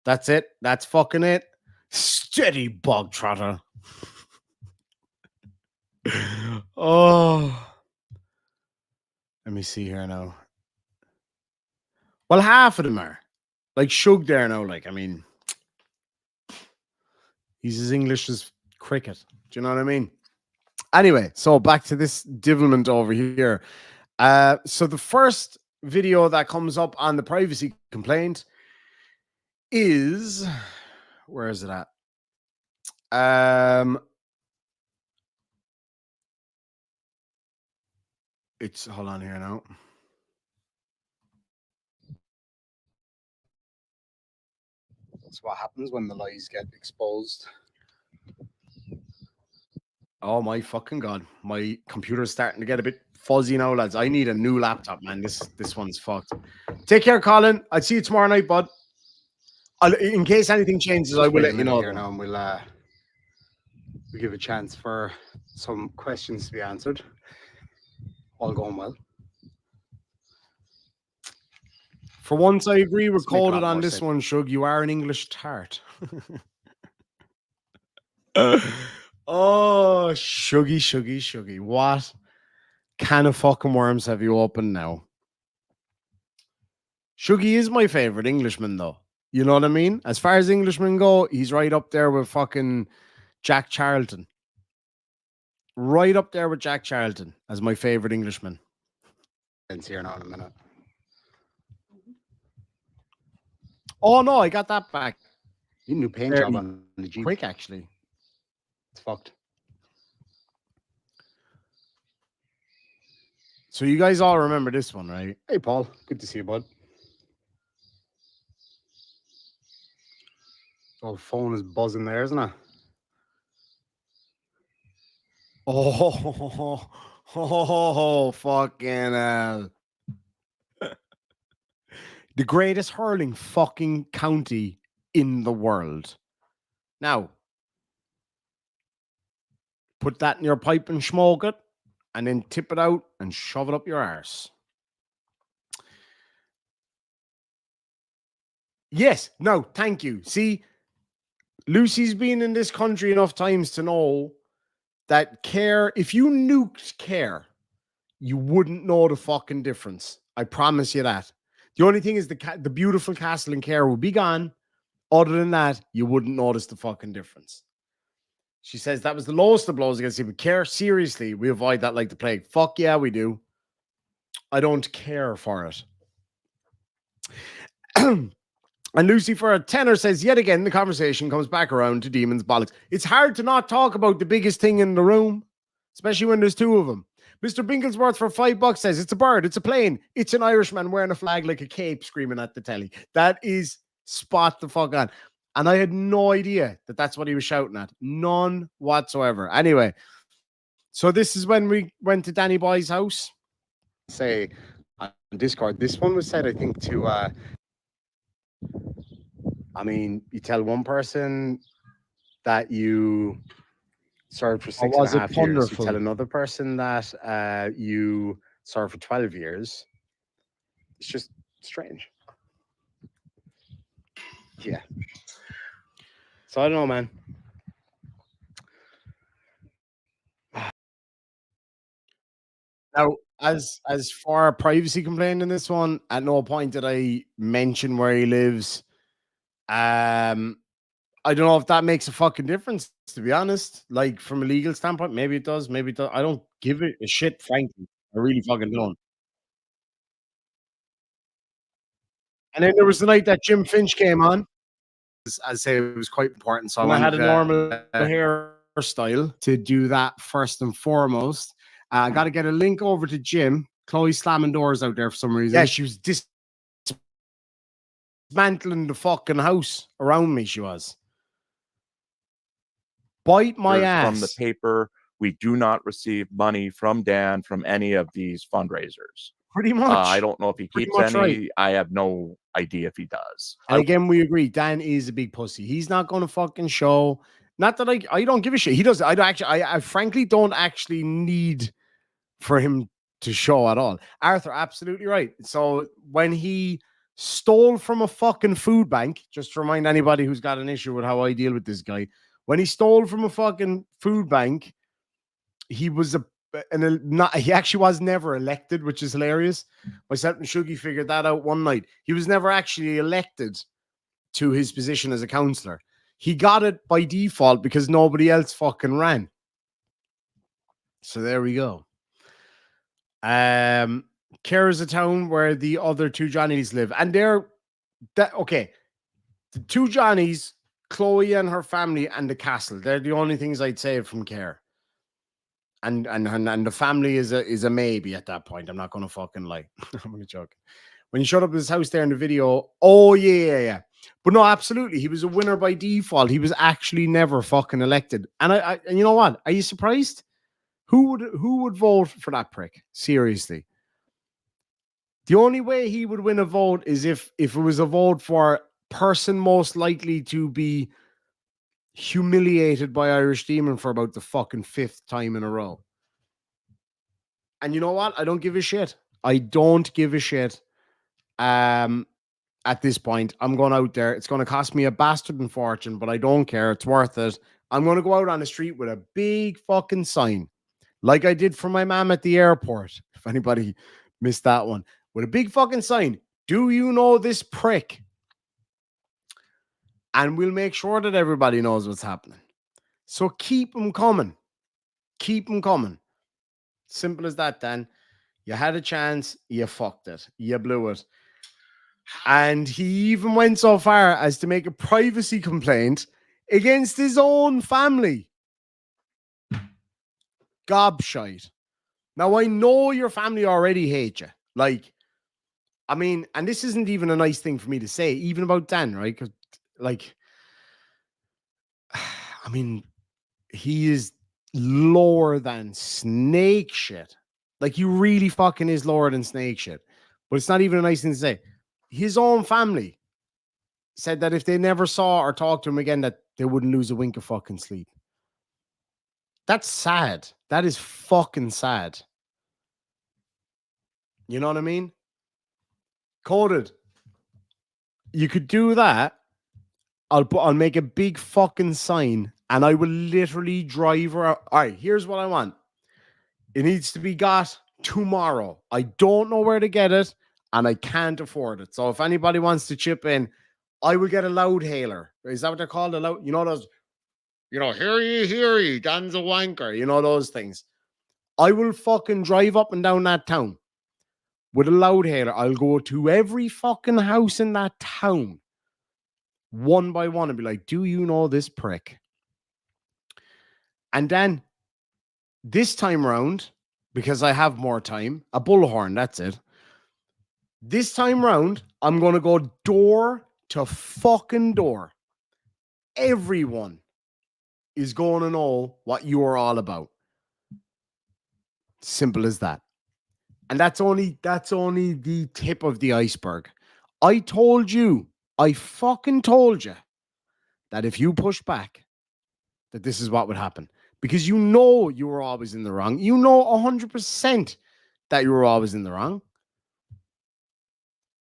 That's it. That's fucking it. Steady, bog trotter. Oh. Let me see here now. Well, half of them are. Like Shug there now. Like, I mean, he's as English as cricket. Do you know what I mean? Anyway, so back to this devilment over here. So the first video that comes up on the privacy complaint is, where is it at? It's, hold on here now. That's what happens when the lies get exposed. Oh my fucking God. My computer's starting to get a bit fuzzy now, lads. I need a new laptop, man. This one's fucked. Take care, Colin. I'll see you tomorrow night, bud. In case anything changes, I will let you know. Here now, and we'll give a chance for some questions to be answered. All going well. For once, I agree with coded on this one, Shug. You are an English tart. Oh, Shuggy. What kind of fucking worms have you opened now? Shuggy is my favorite Englishman, though. You know what I mean? As far as Englishmen go, he's right up there with fucking Jack Charlton. Right up there with Jack Charlton as my favorite Englishman. It's here now in a minute. Oh, no, I got that back. You new paint job on the Jeep. Quick, actually. It's fucked. So you guys all remember this one, right? Hey, Paul. Good to see you, bud. Oh, phone is buzzing there, isn't it? Oh, fucking hell. The greatest hurling fucking county in the world. Now, put that in your pipe and smoke it, and then tip it out and shove it up your arse. Yes, no, thank you. See, Lucy's been in this country enough times to know that Care, if you nuked Care, you wouldn't know the fucking difference. I promise you that. The only thing is the beautiful castle in Care would be gone. Other than that, you wouldn't notice the fucking difference. She says that was the lowest of blows against people. Care, seriously, we avoid that like the plague. Fuck yeah, we do. I don't care for it. And Lucy for a tenor says, yet again, the conversation comes back around to demons bollocks. It's hard to not talk about the biggest thing in the room, especially when there's two of them. Mr. Binglesworth for $5 says, it's a bird, it's a plane, it's an Irishman wearing a flag like a cape screaming at the telly. That is spot the fuck on. And I had no idea that that's what he was shouting at. None whatsoever. Anyway, so this is when we went to Danny Boy's house. Say on Discord, this one was said, I think, to... I mean, you tell one person that you served for Oh, 6.5 was it years. You wonderful? tell another person that you served for 12 years. It's just strange. Yeah. So I don't know, man. Now, as for privacy complaint in this one, at no point did I mention where he lives. I don't know if that makes a fucking difference, to be honest. Like from a legal standpoint, maybe it does, maybe it does. I don't give it a shit, frankly. I really fucking don't. And then there was the night that Jim Finch came on. As I say, it was quite important. So I had a normal hairstyle to do that first and foremost. I got to get a link over to Jim. Chloe's slamming doors out there for some reason. Yeah, she was dismantling the fucking house around me. She was. Bite my ass. From the paper, we do not receive money from Dan from any of these fundraisers. Pretty much. I don't know if he keeps any. Right. I have no idea if he does. And again, we agree. Dan is a big pussy. He's not going to fucking show. Not that I don't give a shit. He does. I frankly don't actually need for him to show at all. Arthur, absolutely right. So when he stole from a fucking food bank, just to remind anybody who's got an issue with how I deal with this guy, when he stole from a fucking food bank, he was he actually was never elected, which is hilarious. Myself and Shuggy figured that out one night. He was never actually elected to his position as a councillor. He got it by default because nobody else fucking ran. So there we go. Kerr is a town where the other two Johnnies live, and okay. The two Johnnies, Chloe and her family, and the castle. They're the only things I'd say from Kerr. And the family is a maybe at that point. I'm not gonna fucking lie. I'm gonna joke. When he showed up at his house there in the video, oh yeah. But no, absolutely, he was a winner by default. He was actually never fucking elected. And and you know what? Are you surprised? Who would vote for that prick? Seriously. The only way he would win a vote is if it was a vote for person most likely to be humiliated by Irish Demon for about the fucking 5th time in a row. And you know what? I don't give a shit. I don't give a shit. At this point, I'm going out there. It's going to cost me a bastard fortune, but I don't care. It's worth it. I'm going to go out on the street with a big fucking sign, like I did for my mom at the airport. If anybody missed that one, with a big fucking sign. Do you know this prick? And we'll make sure that everybody knows what's happening. So keep them coming. Keep them coming. Simple as that, Dan. You had a chance. You fucked it. You blew it. And he even went so far as to make a privacy complaint against his own family. Gobshite. Now, I know your family already hate you. Like, I mean, and this isn't even a nice thing for me to say, even about Dan, right? Because, like, I mean, he is lower than snake shit. Like, he really fucking is lower than snake shit. But it's not even a nice thing to say. His own family said that if they never saw or talked to him again, that they wouldn't lose a wink of fucking sleep. That's sad. That is fucking sad. You know what I mean? Coded. You could do that. I'll make a big fucking sign and I will literally drive her out. All right, here's what I want. It needs to be got tomorrow. I don't know where to get it and I can't afford it. So if anybody wants to chip in, I will get a loud hailer. Is that what they're called? A loud, you know those, hear ye, Dan's a wanker. You know those things. I will fucking drive up and down that town with a loud hailer. I'll go to every fucking house in that town one by one and be like, do you know this prick? And then this time round, because I have more time, a bullhorn, that's it. This time round, I'm going to go door to fucking door. Everyone is going to know what you are all about. Simple as that. And that's only the tip of the iceberg. I fucking told you that if you push back, that this is what would happen because you know you were always in the wrong. You know 100% that you were always in the wrong.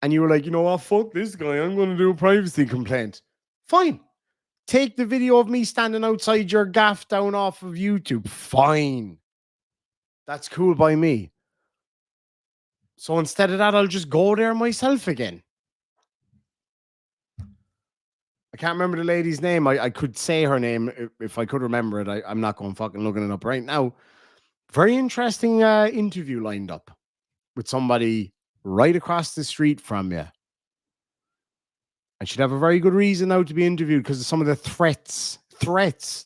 And you were like, you know what? Fuck this guy. I'm going to do a privacy complaint. Fine. Take the video of me standing outside your gaff down off of YouTube. Fine. That's cool by me. So instead of that, I'll just go there myself again. I can't remember the lady's name. I could say her name if I could remember it. I'm not going fucking looking it up right now. Very interesting interview lined up with somebody right across the street from you. I should have a very good reason now to be interviewed because of some of the threats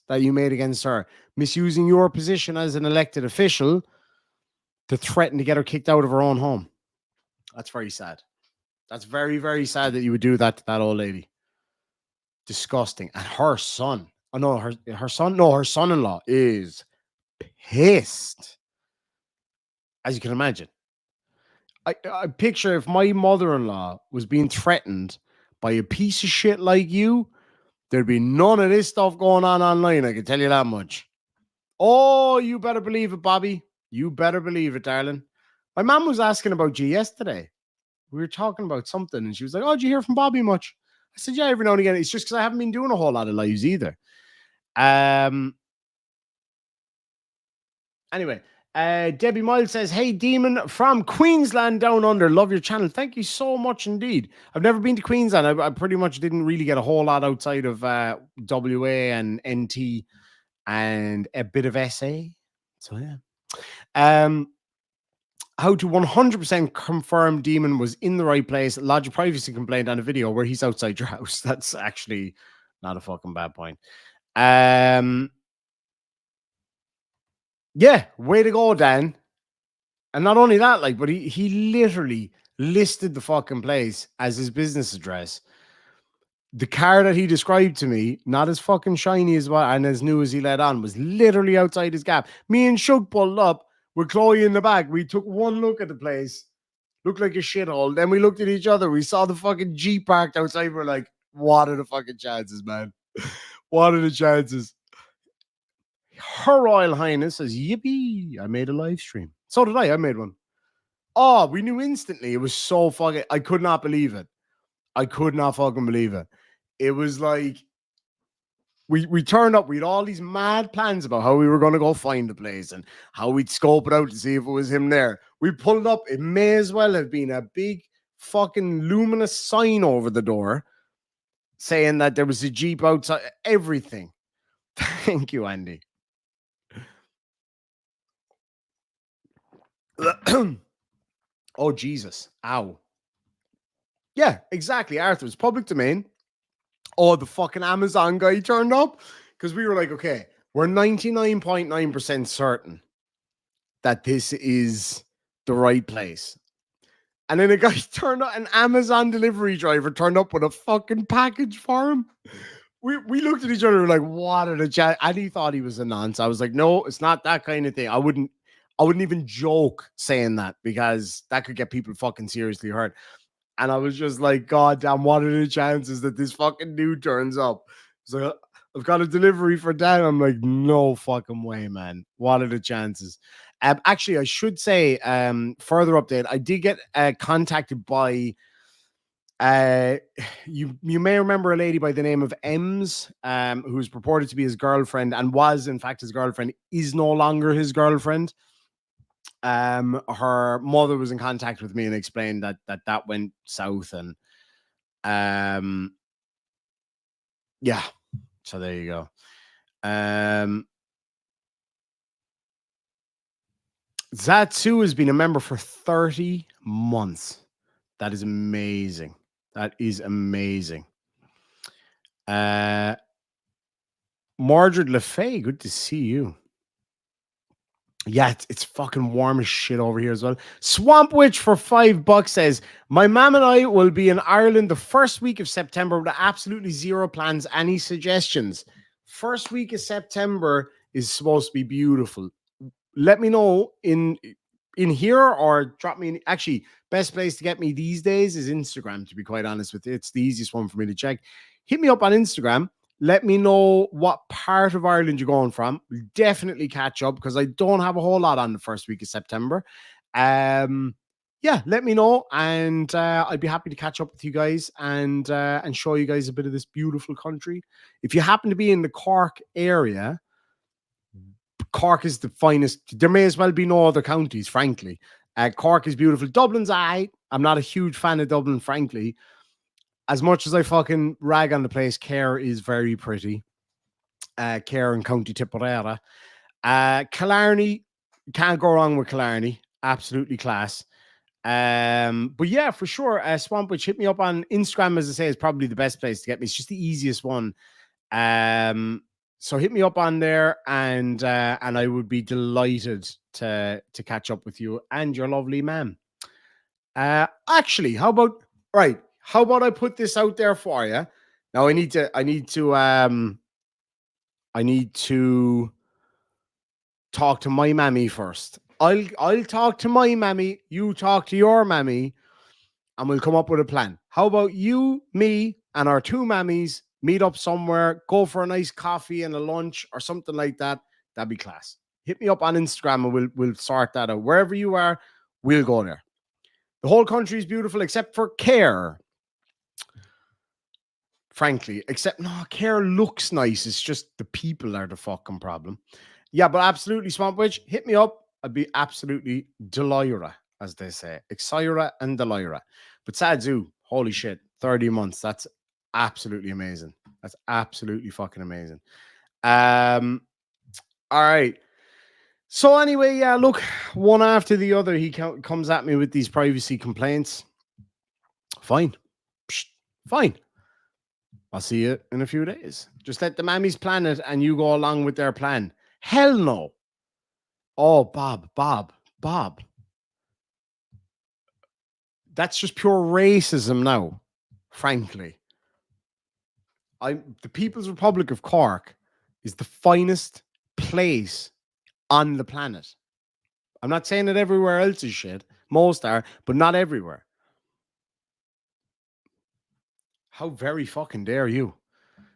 that you made against her, misusing your position as an elected official to threaten to get her kicked out of her own home. That's very sad. That's very, very sad that you would do that to that old lady. Disgusting. And her son, her son-in-law is pissed. As you can imagine. I picture if my mother-in-law was being threatened by a piece of shit like you, there'd be none of this stuff going on online. I can tell you that much. Oh, you better believe it, Bobby. You better believe it, darling. My mom was asking about you yesterday. We were talking about something, and she was like, "Oh, did you hear from Bobby much?" I said, "Yeah, every now and again." It's just because I haven't been doing a whole lot of lives either. Anyway, Debbie Miles says, "Hey, Demon from Queensland down under. Love your channel. Thank you so much indeed. I've never been to Queensland. I pretty much didn't really get a whole lot outside of WA and NT and a bit of SA. So yeah. How to 100% confirm Demon was in the right place. Lodge a privacy complaint on a video where he's outside your house. That's actually not a fucking bad point. Yeah, way to go, Dan. And not only that, like, but he literally listed the fucking place as his business address. The car that he described to me, not as fucking shiny as well and as new as he let on, was literally outside his gap. Me and Shug pulled up with Chloe in the back. We took one look at the place. Looked like a shithole. Then we looked at each other. We saw the fucking Jeep parked outside. We're like, what are the fucking chances, man? What are the chances? Her Royal Highness says, yippee, I made a live stream. So did I. I made one. Oh, we knew instantly. It was so fucking, I could not believe it. I could not fucking believe it. It was like, we turned up. We had all these mad plans about how we were going to go find the place and how we'd scope it out to see if it was him there. We pulled up. It may as well have been a big fucking luminous sign over the door saying that there was a Jeep outside. Everything. Thank you, Andy. Oh, Jesus. Ow. Yeah, exactly. Arthur's public domain. Oh, the fucking Amazon guy turned up because we were like, okay, we're 99.9% certain that this is the right place. And then a guy turned up, an Amazon delivery driver turned up with a fucking package for him. We looked at each other like, what are the chances? And he thought he was a nonce. I was like, no, it's not that kind of thing. I wouldn't even joke saying that because that could get people fucking seriously hurt. And I was just like, God damn, what are the chances that this fucking dude turns up? So I've got a delivery for Dan. I'm like, no fucking way, man. What are the chances? Actually, I should say, further update, I did get contacted by, you may remember a lady by the name of Ems, who's purported to be his girlfriend and was, in fact, his girlfriend, is no longer his girlfriend. Her mother was in contact with me and explained that went south, and yeah, so there you go. Zatsu has been a member for 30 months. That is amazing. That is amazing. Mordred LeFay, good to see you. Yeah, it's fucking warm as shit over here as well. Swamp Witch for $5 says, my mom and I will be in Ireland the first week of September with absolutely zero plans. Any suggestions? First week of September is supposed to be beautiful. Let me know in here or drop me in. Actually, best place to get me these days is Instagram, to be quite honest with you. It's the easiest one for me to check. Hit me up on Instagram Let me know what part of Ireland you're going from. We'll definitely catch up because I don't have a whole lot on the first week of September. Yeah, let me know, and I'd be happy to catch up with you guys and show you guys a bit of this beautiful country. If you happen to be in the Cork area, Cork is the finest. There may as well be no other counties, frankly. Cork is beautiful. Dublin's I'm not a huge fan of Dublin, frankly. As much as I fucking rag on the place, Care is very pretty. Care and County Tipperary. Killarney, can't go wrong with Killarney. Absolutely class. But yeah, for sure. Swamp Witch, hit me up on Instagram, as I say, is probably the best place to get me. It's just the easiest one. So hit me up on there, and I would be delighted to catch up with you and your lovely ma'am. Actually, how about I put this out there for you? Now I need to talk to my mammy first. I'll talk to my mammy, you talk to your mammy, and we'll come up with a plan. How about you, me, and our two mammies meet up somewhere, go for a nice coffee and a lunch or something like that? That'd be class. Hit me up on Instagram and we'll sort that out. Wherever you are, we'll go there. The whole country is beautiful except for Care. Frankly, Care looks nice. It's just the people are the fucking problem. Yeah, but absolutely, Swamp Witch, hit me up. I'd be absolutely delighted, as they say. Exira and delighted. But Sadzu, holy shit, 30 months. That's absolutely amazing. That's absolutely fucking amazing. All right. So anyway, yeah, look, one after the other, he comes at me with these privacy complaints. Fine. Psh, fine. I'll see you in a few days. Just let the mammies plan it and you go along with their plan. Hell no. Oh, Bob. That's just pure racism now, frankly. The People's Republic of Cork is the finest place on the planet. I'm not saying that everywhere else is shit. Most are, but not everywhere. How very fucking dare you?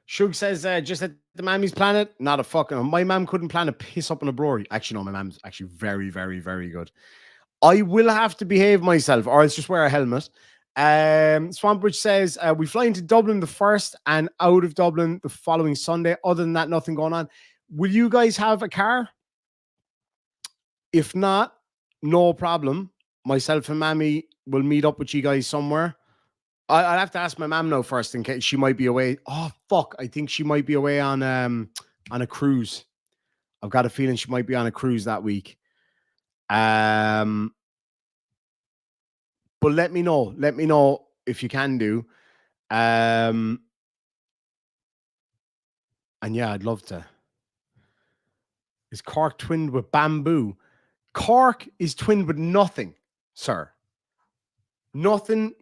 Shug says, just at the mammy's planet, not a fucking... My mom couldn't plan a piss up in a brewery. Actually, no, my mom's actually very, very, very good. I will have to behave myself, or else just wear a helmet. Swampbridge says, we fly into Dublin the 1st and out of Dublin the following Sunday. Other than that, nothing going on. Will you guys have a car? If not, no problem. Myself and Mammy will meet up with you guys somewhere. I'll have to ask my mom now first in case she might be away. Oh, fuck. I think she might be away on a cruise. I've got a feeling she might be on a cruise that week. But let me know. Let me know if you can do. And yeah, I'd love to. Is Cork twinned with bamboo? Cork is twinned with nothing, sir. Nothing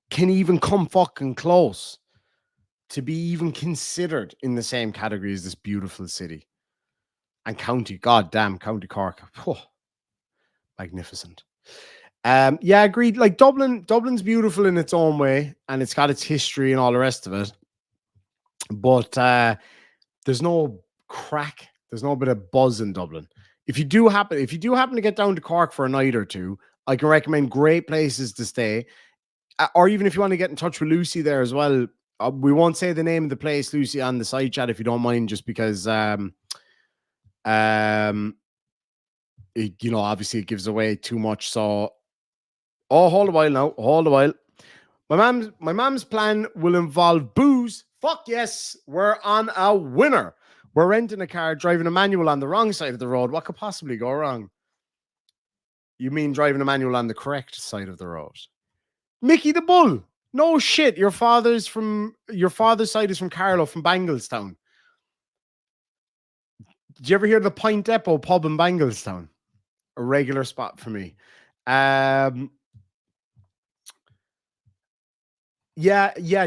can even come fucking close to be even considered in the same category as this beautiful city. And county, goddamn, County Cork. Oh, magnificent. Yeah, agreed. Like Dublin's beautiful in its own way, and it's got its history and all the rest of it. But there's no crack. There's no bit of buzz in Dublin. If you do happen to get down to Cork for a night or two, I can recommend great places to stay. Or even if you want to get in touch with Lucy there as well. We won't say the name of the place, Lucy, on the side chat if you don't mind, just because obviously it gives away too much. So hold a while now. Hold a while. My mom's plan will involve booze. Fuck yes, we're on a winner. We're renting a car, driving a manual on the wrong side of the road. What could possibly go wrong? You mean driving a manual on the correct side of the road? Mickey the Bull. No shit. Your father's side is from Carlow, from Banglestown. Did you ever hear the Pint Depot pub in Banglestown? A regular spot for me. Yeah.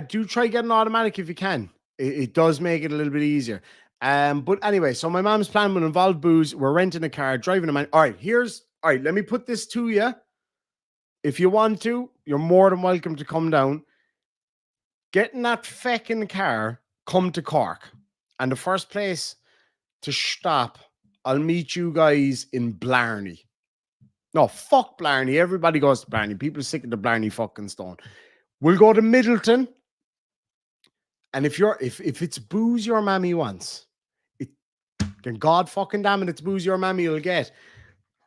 Do try getting automatic if you can. It does make it a little bit easier. But anyway, so my mom's plan will involve booze. We're renting a car, driving a man. All right, let me put this to you. If you want to, you're more than welcome to come down. Get in that feckin' car come to Cork. And the first place to stop, I'll meet you guys in Blarney. No, fuck Blarney. Everybody goes to Blarney. People are sick of the Blarney fucking stone. We'll go to Middleton. And if it's booze your mammy wants, then God fucking damn it, it's booze your mammy you'll get.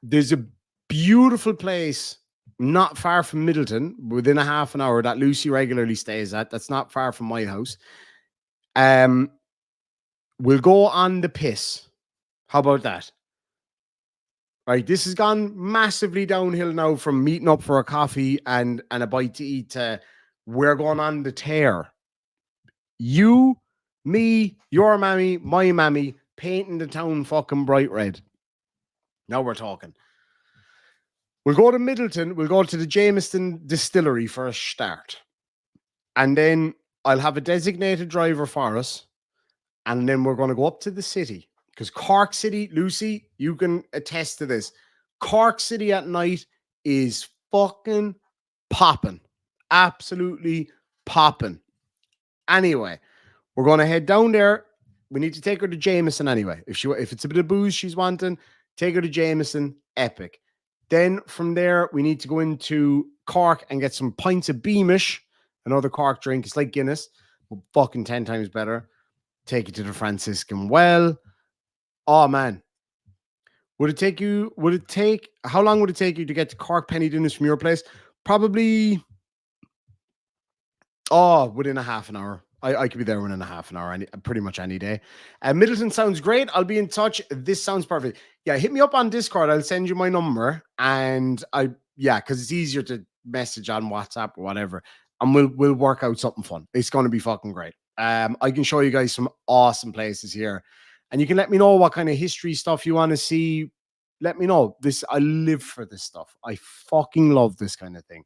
There's a beautiful place not far from Middleton, within a half an hour, that Lucy regularly stays at. That's not far from my house. We'll go on the piss. How about that? Right, this has gone massively downhill now from meeting up for a coffee and a bite to eat to we're going on the tear. You, me, your mammy, my mammy, painting the town fucking bright red. Now we're talking. We'll go to Middleton. We'll go to the Jameson distillery for a start. And then I'll have a designated driver for us. And then we're going to go up to the city. Because Cork City, Lucy, you can attest to this. Cork City at night is fucking popping. Absolutely popping. Anyway, we're going to head down there. We need to take her to Jameson anyway. If it's a bit of booze she's wanting, take her to Jameson. Epic. Then from there, we need to go into Cork and get some pints of Beamish, another Cork drink. It's like Guinness, but fucking 10 times better. Take it to the Franciscan Well. Oh, man. How long would it take you to get to Cork Penny Dinners from your place? Probably, within a half an hour. I could be there within a half an hour, pretty much any day. Middleton sounds great. I'll be in touch. This sounds perfect. Yeah, hit me up on Discord. I'll send you my number. And because it's easier to message on WhatsApp or whatever. And we'll work out something fun. It's going to be fucking great. I can show you guys some awesome places here. And you can let me know what kind of history stuff you want to see. Let me know. I live for this stuff. I fucking love this kind of thing.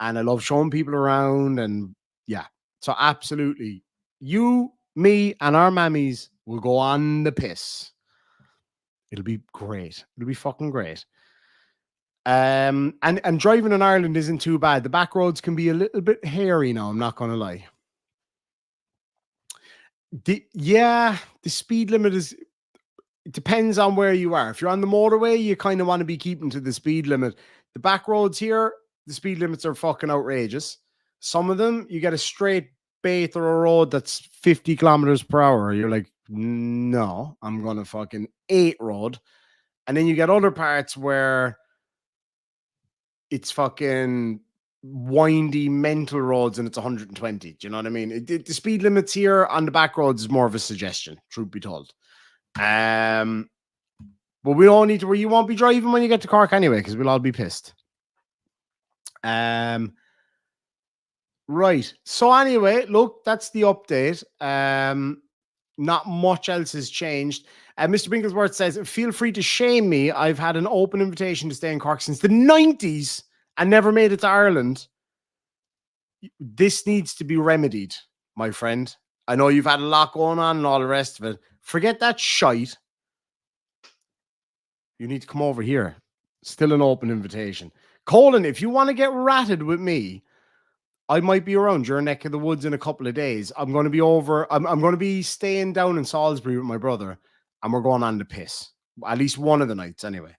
And I love showing people around. And yeah. So absolutely. You, me, and our mammies will go on the piss. It'll be great. It'll be fucking great. And driving in Ireland isn't too bad. The back roads can be a little bit hairy now, I'm not going to lie. The speed limit it depends on where you are. If you're on the motorway, you kind of want to be keeping to the speed limit. The back roads here, the speed limits are fucking outrageous. Some of them, you get a straight bait or a road that's 50 kilometers per hour. You're like, no, I'm going to fucking 8 road. And then you get other parts where it's fucking windy mental roads and it's 120. Do you know what I mean? The speed limits here on the back roads is more of a suggestion, truth be told. But we all need to, where you won't be driving when you get to Cork anyway, because we'll all be pissed. Right. So anyway, look, that's the update. Not much else has changed. Mr. Binklesworth says, feel free to shame me. I've had an open invitation to stay in Cork since the 90s and never made it to Ireland. This needs to be remedied, my friend. I know you've had a lot going on and all the rest of it. Forget that shite. You need to come over here. Still an open invitation. Colin, if you want to get ratted with me, I might be around your neck of the woods in a couple of days. I'm going to be over. I'm going to be staying down in Salisbury with my brother, and we're going on the piss. At least one of the nights, anyway.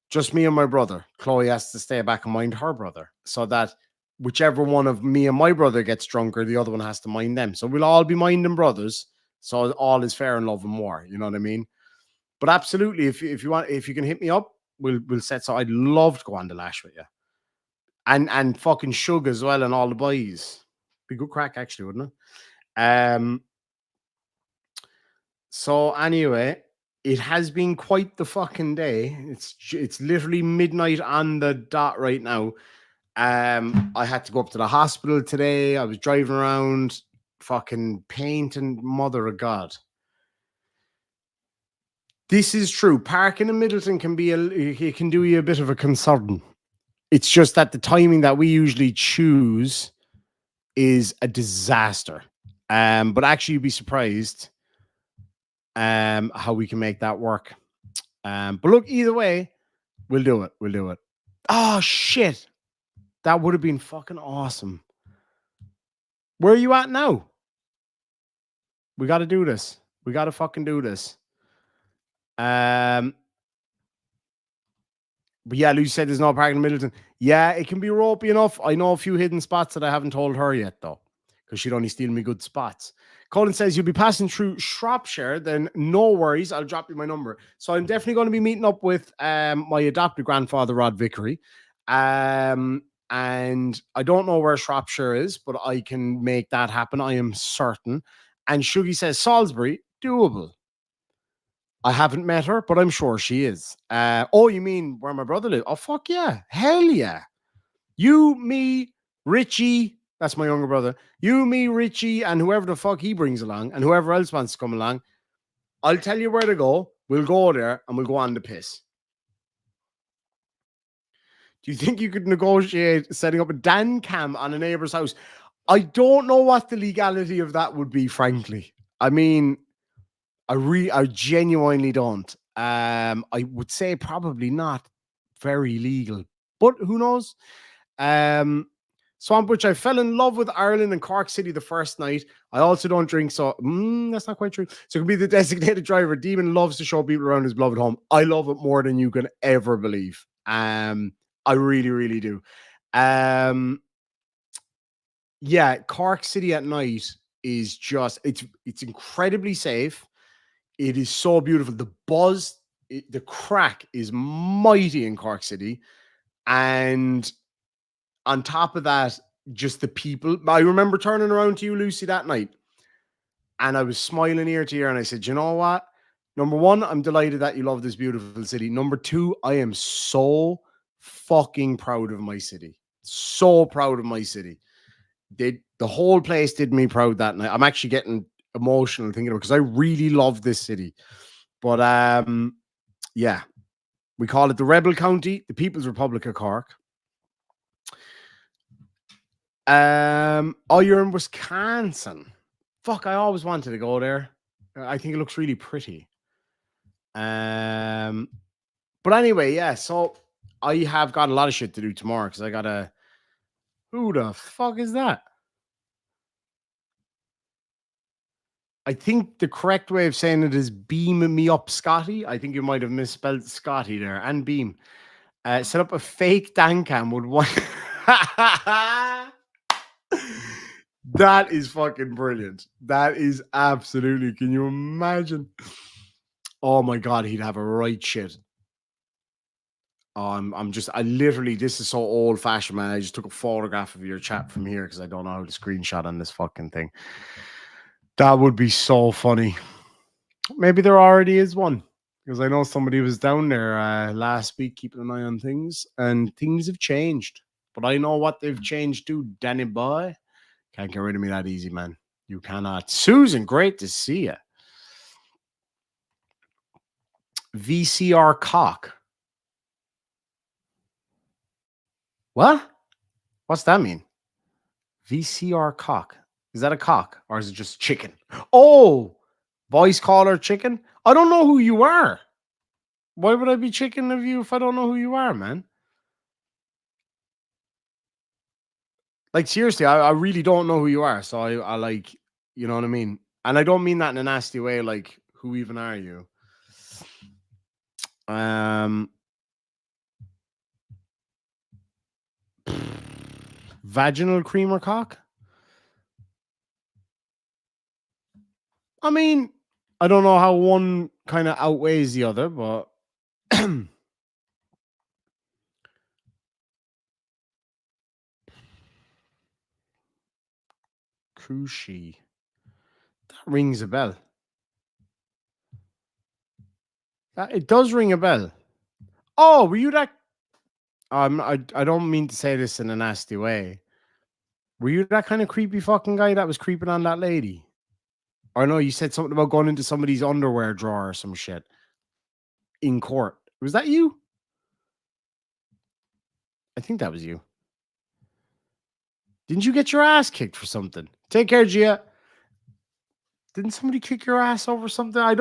Just me and my brother. Chloe has to stay back and mind her brother, so that whichever one of me and my brother gets drunker, the other one has to mind them. So we'll all be minding brothers. So all is fair in love and war. You know what I mean? But absolutely, if you want, if you can hit me up, we'll set. So I'd love to go on the lash with you. And fucking Shug as well and all the boys. Be good crack, actually, wouldn't it? So anyway, it has been quite the fucking day. It's literally midnight on the dot right now. I had to go up to the hospital today. I was driving around, fucking painting, mother of God. This is true. Parking in Middleton can do you a bit of a concern. It's just that the timing that we usually choose is a disaster. But actually, you'd be surprised how we can make that work. But look, either way, we'll do it. We'll do it. Oh, shit. That would have been fucking awesome. Where are you at now? We got to do this. We got to fucking do this. But yeah, Lucy said there's no parking in Middleton. Yeah, it can be ropey enough. I know a few hidden spots that I haven't told her yet, though, because she'd only steal me good spots. Colin says you'll be passing through Shropshire, then no worries. I'll drop you my number. So I'm definitely going to be meeting up with my adopted grandfather, Rod Vickery. And I don't know where Shropshire is, but I can make that happen. I am certain. And Shuggy says Salisbury, doable. I haven't met her, but I'm sure she is. Oh, you mean where my brother lives? Oh, fuck yeah. Hell yeah. You, me, Richie, that's my younger brother. You, me, Richie, and whoever the fuck he brings along, and whoever else wants to come along, I'll tell you where to go. We'll go there and we'll go on the piss. Do you think you could negotiate setting up a Dan cam on a neighbor's house? I don't know what the legality of that would be, frankly. I mean, I genuinely don't. I would say probably not very legal, but who knows? Swamp Witch, I fell in love with Ireland and Cork City the first night. I also don't drink, so that's not quite true. So it could be the designated driver. Demon loves to show people around his beloved home. I love it more than you can ever believe. I really, really do. Yeah, Cork City at night is just it's incredibly safe. It is so beautiful. The buzz, the crack is mighty in Cork City. And on top of that, just the people. I remember turning around to you, Lucy, that night. And I was smiling ear to ear. And I said, you know what? Number one, I'm delighted that you love this beautiful city. Number two, I am so fucking proud of my city. So proud of my city. The whole place did me proud that night. I'm actually getting emotional thinking about it because I really love this city. But yeah, we call it the Rebel County, the People's Republic of Cork. Oh, you're in Wisconsin. Fuck, I always wanted to go there. I think it looks really pretty. But anyway, yeah, so I have got a lot of shit to do tomorrow because I gotta. Who the fuck is that? I think the correct way of saying it is beam me up, Scotty. I think you might have misspelled Scotty there and beam. Set up a fake Dan cam with one. That is fucking brilliant. That is absolutely. Can you imagine? Oh my god, he'd have a right shit. I literally, this is so old fashioned, man. I just took a photograph of your chat from here because I don't know how to screenshot on this fucking thing. That would be so funny. Maybe there already is one because I know somebody was down there last week keeping an eye on things and things have changed. But I know what they've changed to, Danny boy. Can't get rid of me that easy, man. You cannot. Susan, great to see you. VCR cock. What? What's that mean? VCR cock. Is that a cock or is it just chicken? Oh, voice caller chicken. I don't know who you are. Why would I be chicken of you if I don't know who you are, man? Like, seriously, I really don't know who you are. So I like, you know what I mean? And I don't mean that in a nasty way. Like, who even are you? Vaginal creamer cock? I mean, I don't know how one kind of outweighs the other, but Crushi. That rings a bell. It does ring a bell. Oh, were you that? I don't mean to say this in a nasty way. Were you that kind of creepy fucking guy that was creeping on that lady? Or no, you said something about going into somebody's underwear drawer or some shit in court. Was that you? I think that was you. Didn't you get your ass kicked for something? Take care, Gia. Didn't somebody kick your ass over something? I'm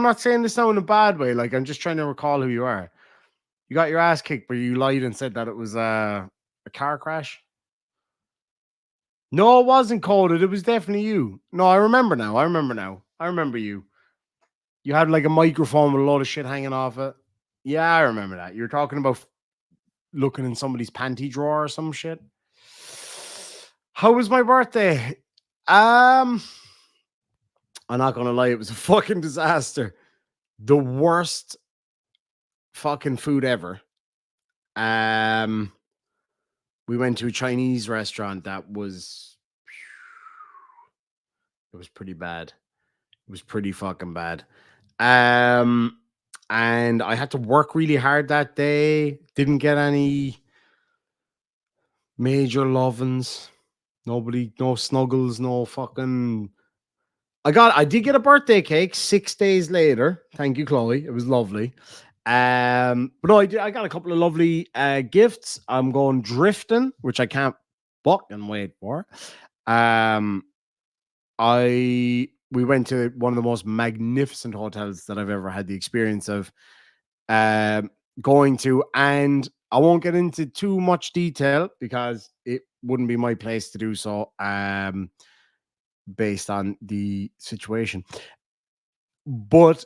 not saying this now in a bad way. Like, I'm just trying to recall who you are. You got your ass kicked, but you lied and said that it was a car crash. No, it wasn't coded. It was definitely you. No, I remember now. I remember you. You had like a microphone with a lot of shit hanging off it. Yeah, I remember that. You're talking about looking in somebody's panty drawer or some shit. How was my birthday? I'm not gonna lie, it was a fucking disaster. The worst fucking food ever. We went to a Chinese restaurant that was pretty bad. It was pretty fucking bad. And I had to work really hard that day. Didn't get any major lovin's. Nobody, no snuggles, no fucking. I did get a birthday cake 6 days later. Thank you, Chloe. It was lovely. But no, I got a couple of lovely gifts. I'm going drifting, which I can't fucking wait for. We went to one of the most magnificent hotels that I've ever had the experience of going to, and I won't get into too much detail because it wouldn't be my place to do so, based on the situation. But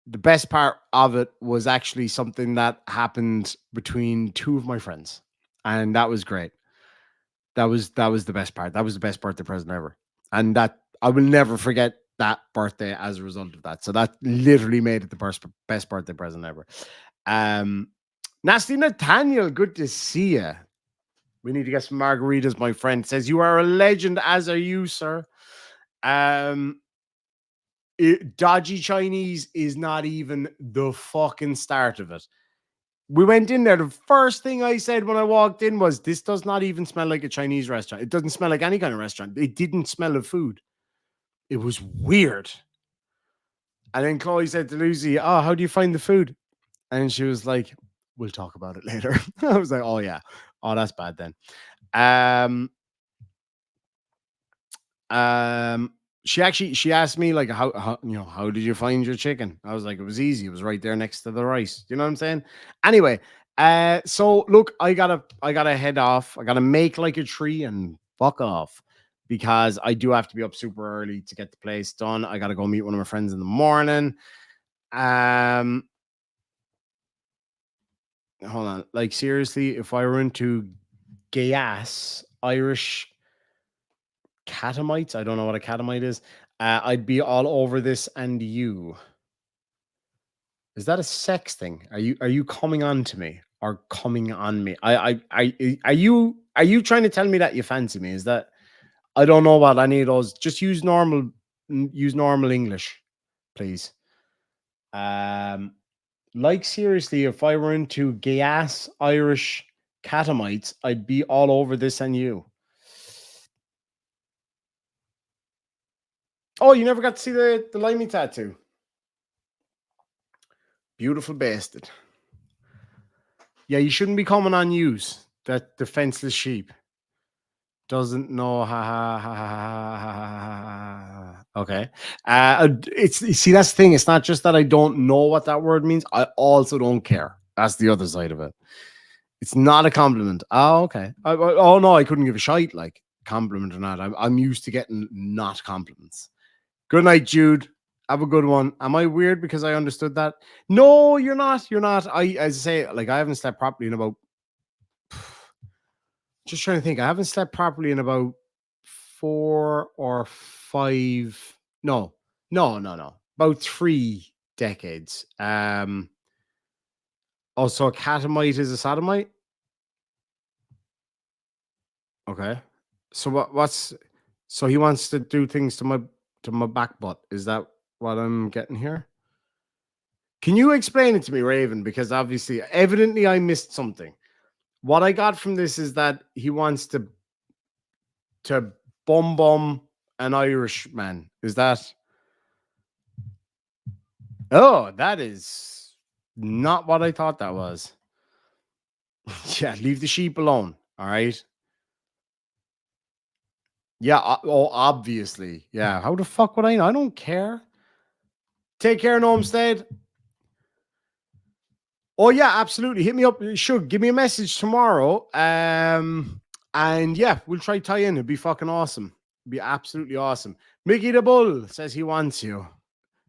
the best part of it was actually something that happened between two of my friends, and that was great. That was the best part. That was the best birthday present ever, and that I will never forget that birthday as a result of that. So that literally made it the best birthday present ever. Nasty Nathaniel, good to see you. We need to get some margaritas, my friend. Says you are a legend, as are you, sir. Dodgy Chinese is not even the fucking start of it. We went in there. The first thing I said when I walked in was, this does not even smell like a Chinese restaurant. It doesn't smell like any kind of restaurant. It didn't smell of food. It was weird. And then Chloe said to Lucy, oh, how do you find the food? And she was like, we'll talk about it later. I was like, oh, yeah. Oh, that's bad then. She asked me like, how did you find your chicken? I was like, it was easy. It was right there next to the rice. You know what I'm saying? Anyway, so look, I gotta head off. I gotta make like a tree and fuck off because I do have to be up super early to get the place done. I gotta go meet one of my friends in the morning. Hold on. Like seriously, if I were into gas Irish catamites, I don't know what a catamite is. I'd be all over this and you. Is that a sex thing? Are you coming on to me or coming on me? Are you trying to tell me that you fancy me? Is that I don't know about any of those. Just use normal English, please. Like seriously, if I were into gas Irish catamites, I'd be all over this and you. Oh, you never got to see the limey tattoo. Beautiful bastard. Yeah, you shouldn't be coming on use. That defenseless sheep doesn't know. Okay. It's see, that's the thing. It's not just that I don't know what that word means. I also don't care. That's the other side of it. It's not a compliment. Oh, okay. Oh no, I couldn't give a shite like compliment or not. I'm used to getting not compliments. Good night, Jude. Have a good one. Am I weird because I understood that? No, you're not. You're not. As I say, like I haven't slept properly in about. Just trying to think. I haven't slept properly in about 4 or 5. No. About 3 decades. Also, a catamite is a sodomite. Okay. So what's so he wants to do things to my back butt. Is that what I'm getting here? Can you explain it to me, Raven? Because evidently I missed something. What I got from this is that he wants to bum an Irishman. Is that? Oh, that is not what I thought that was. Yeah, leave the sheep alone. All right. Yeah. Obviously. Yeah. How the fuck would I know? I don't care. Take care, Nomstead. Oh yeah, absolutely. Hit me up. Sure, give me a message tomorrow. And yeah, we'll try tie in. It'd be fucking awesome. It'd be absolutely awesome. Mickey the Bull says he wants you.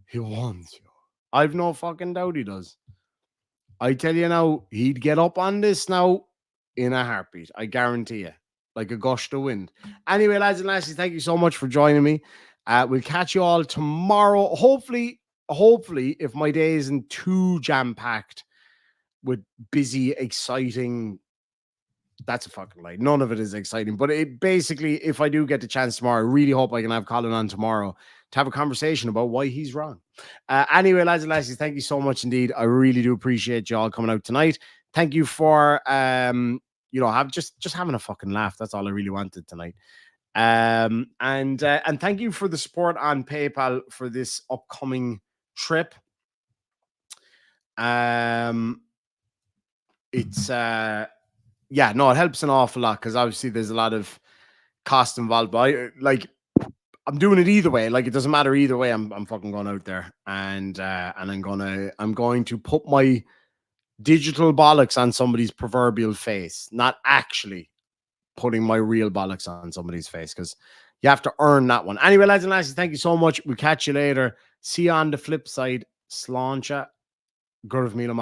He wants you. I've no fucking doubt he does. I tell you now, he'd get up on this now in a heartbeat. I guarantee you. Like a gust of wind. Anyway, lads and lassies, thank you so much for joining me. We'll catch you all tomorrow. Hopefully, if my day isn't too jam-packed with busy, exciting. That's a fucking lie. None of it is exciting. But it basically, if I do get the chance tomorrow, I really hope I can have Colin on tomorrow to have a conversation about why he's wrong. Anyway, lads and lassies, thank you so much indeed. I really do appreciate you all coming out tonight. Thank you for just having a fucking laugh. That's all I really wanted tonight. And thank you for the support on PayPal for this upcoming trip. It's yeah, no, it helps an awful lot because obviously there's a lot of cost involved. But I'm doing it either way. Like, it doesn't matter either way. I'm fucking going out there and I'm going to put my digital bollocks on somebody's proverbial face, not actually putting my real bollocks on somebody's face, because you have to earn that one. Anyway, lads and lasses, thank you so much. We'll catch you later. See you on the flip side. Sláinte. Gurv míle maith.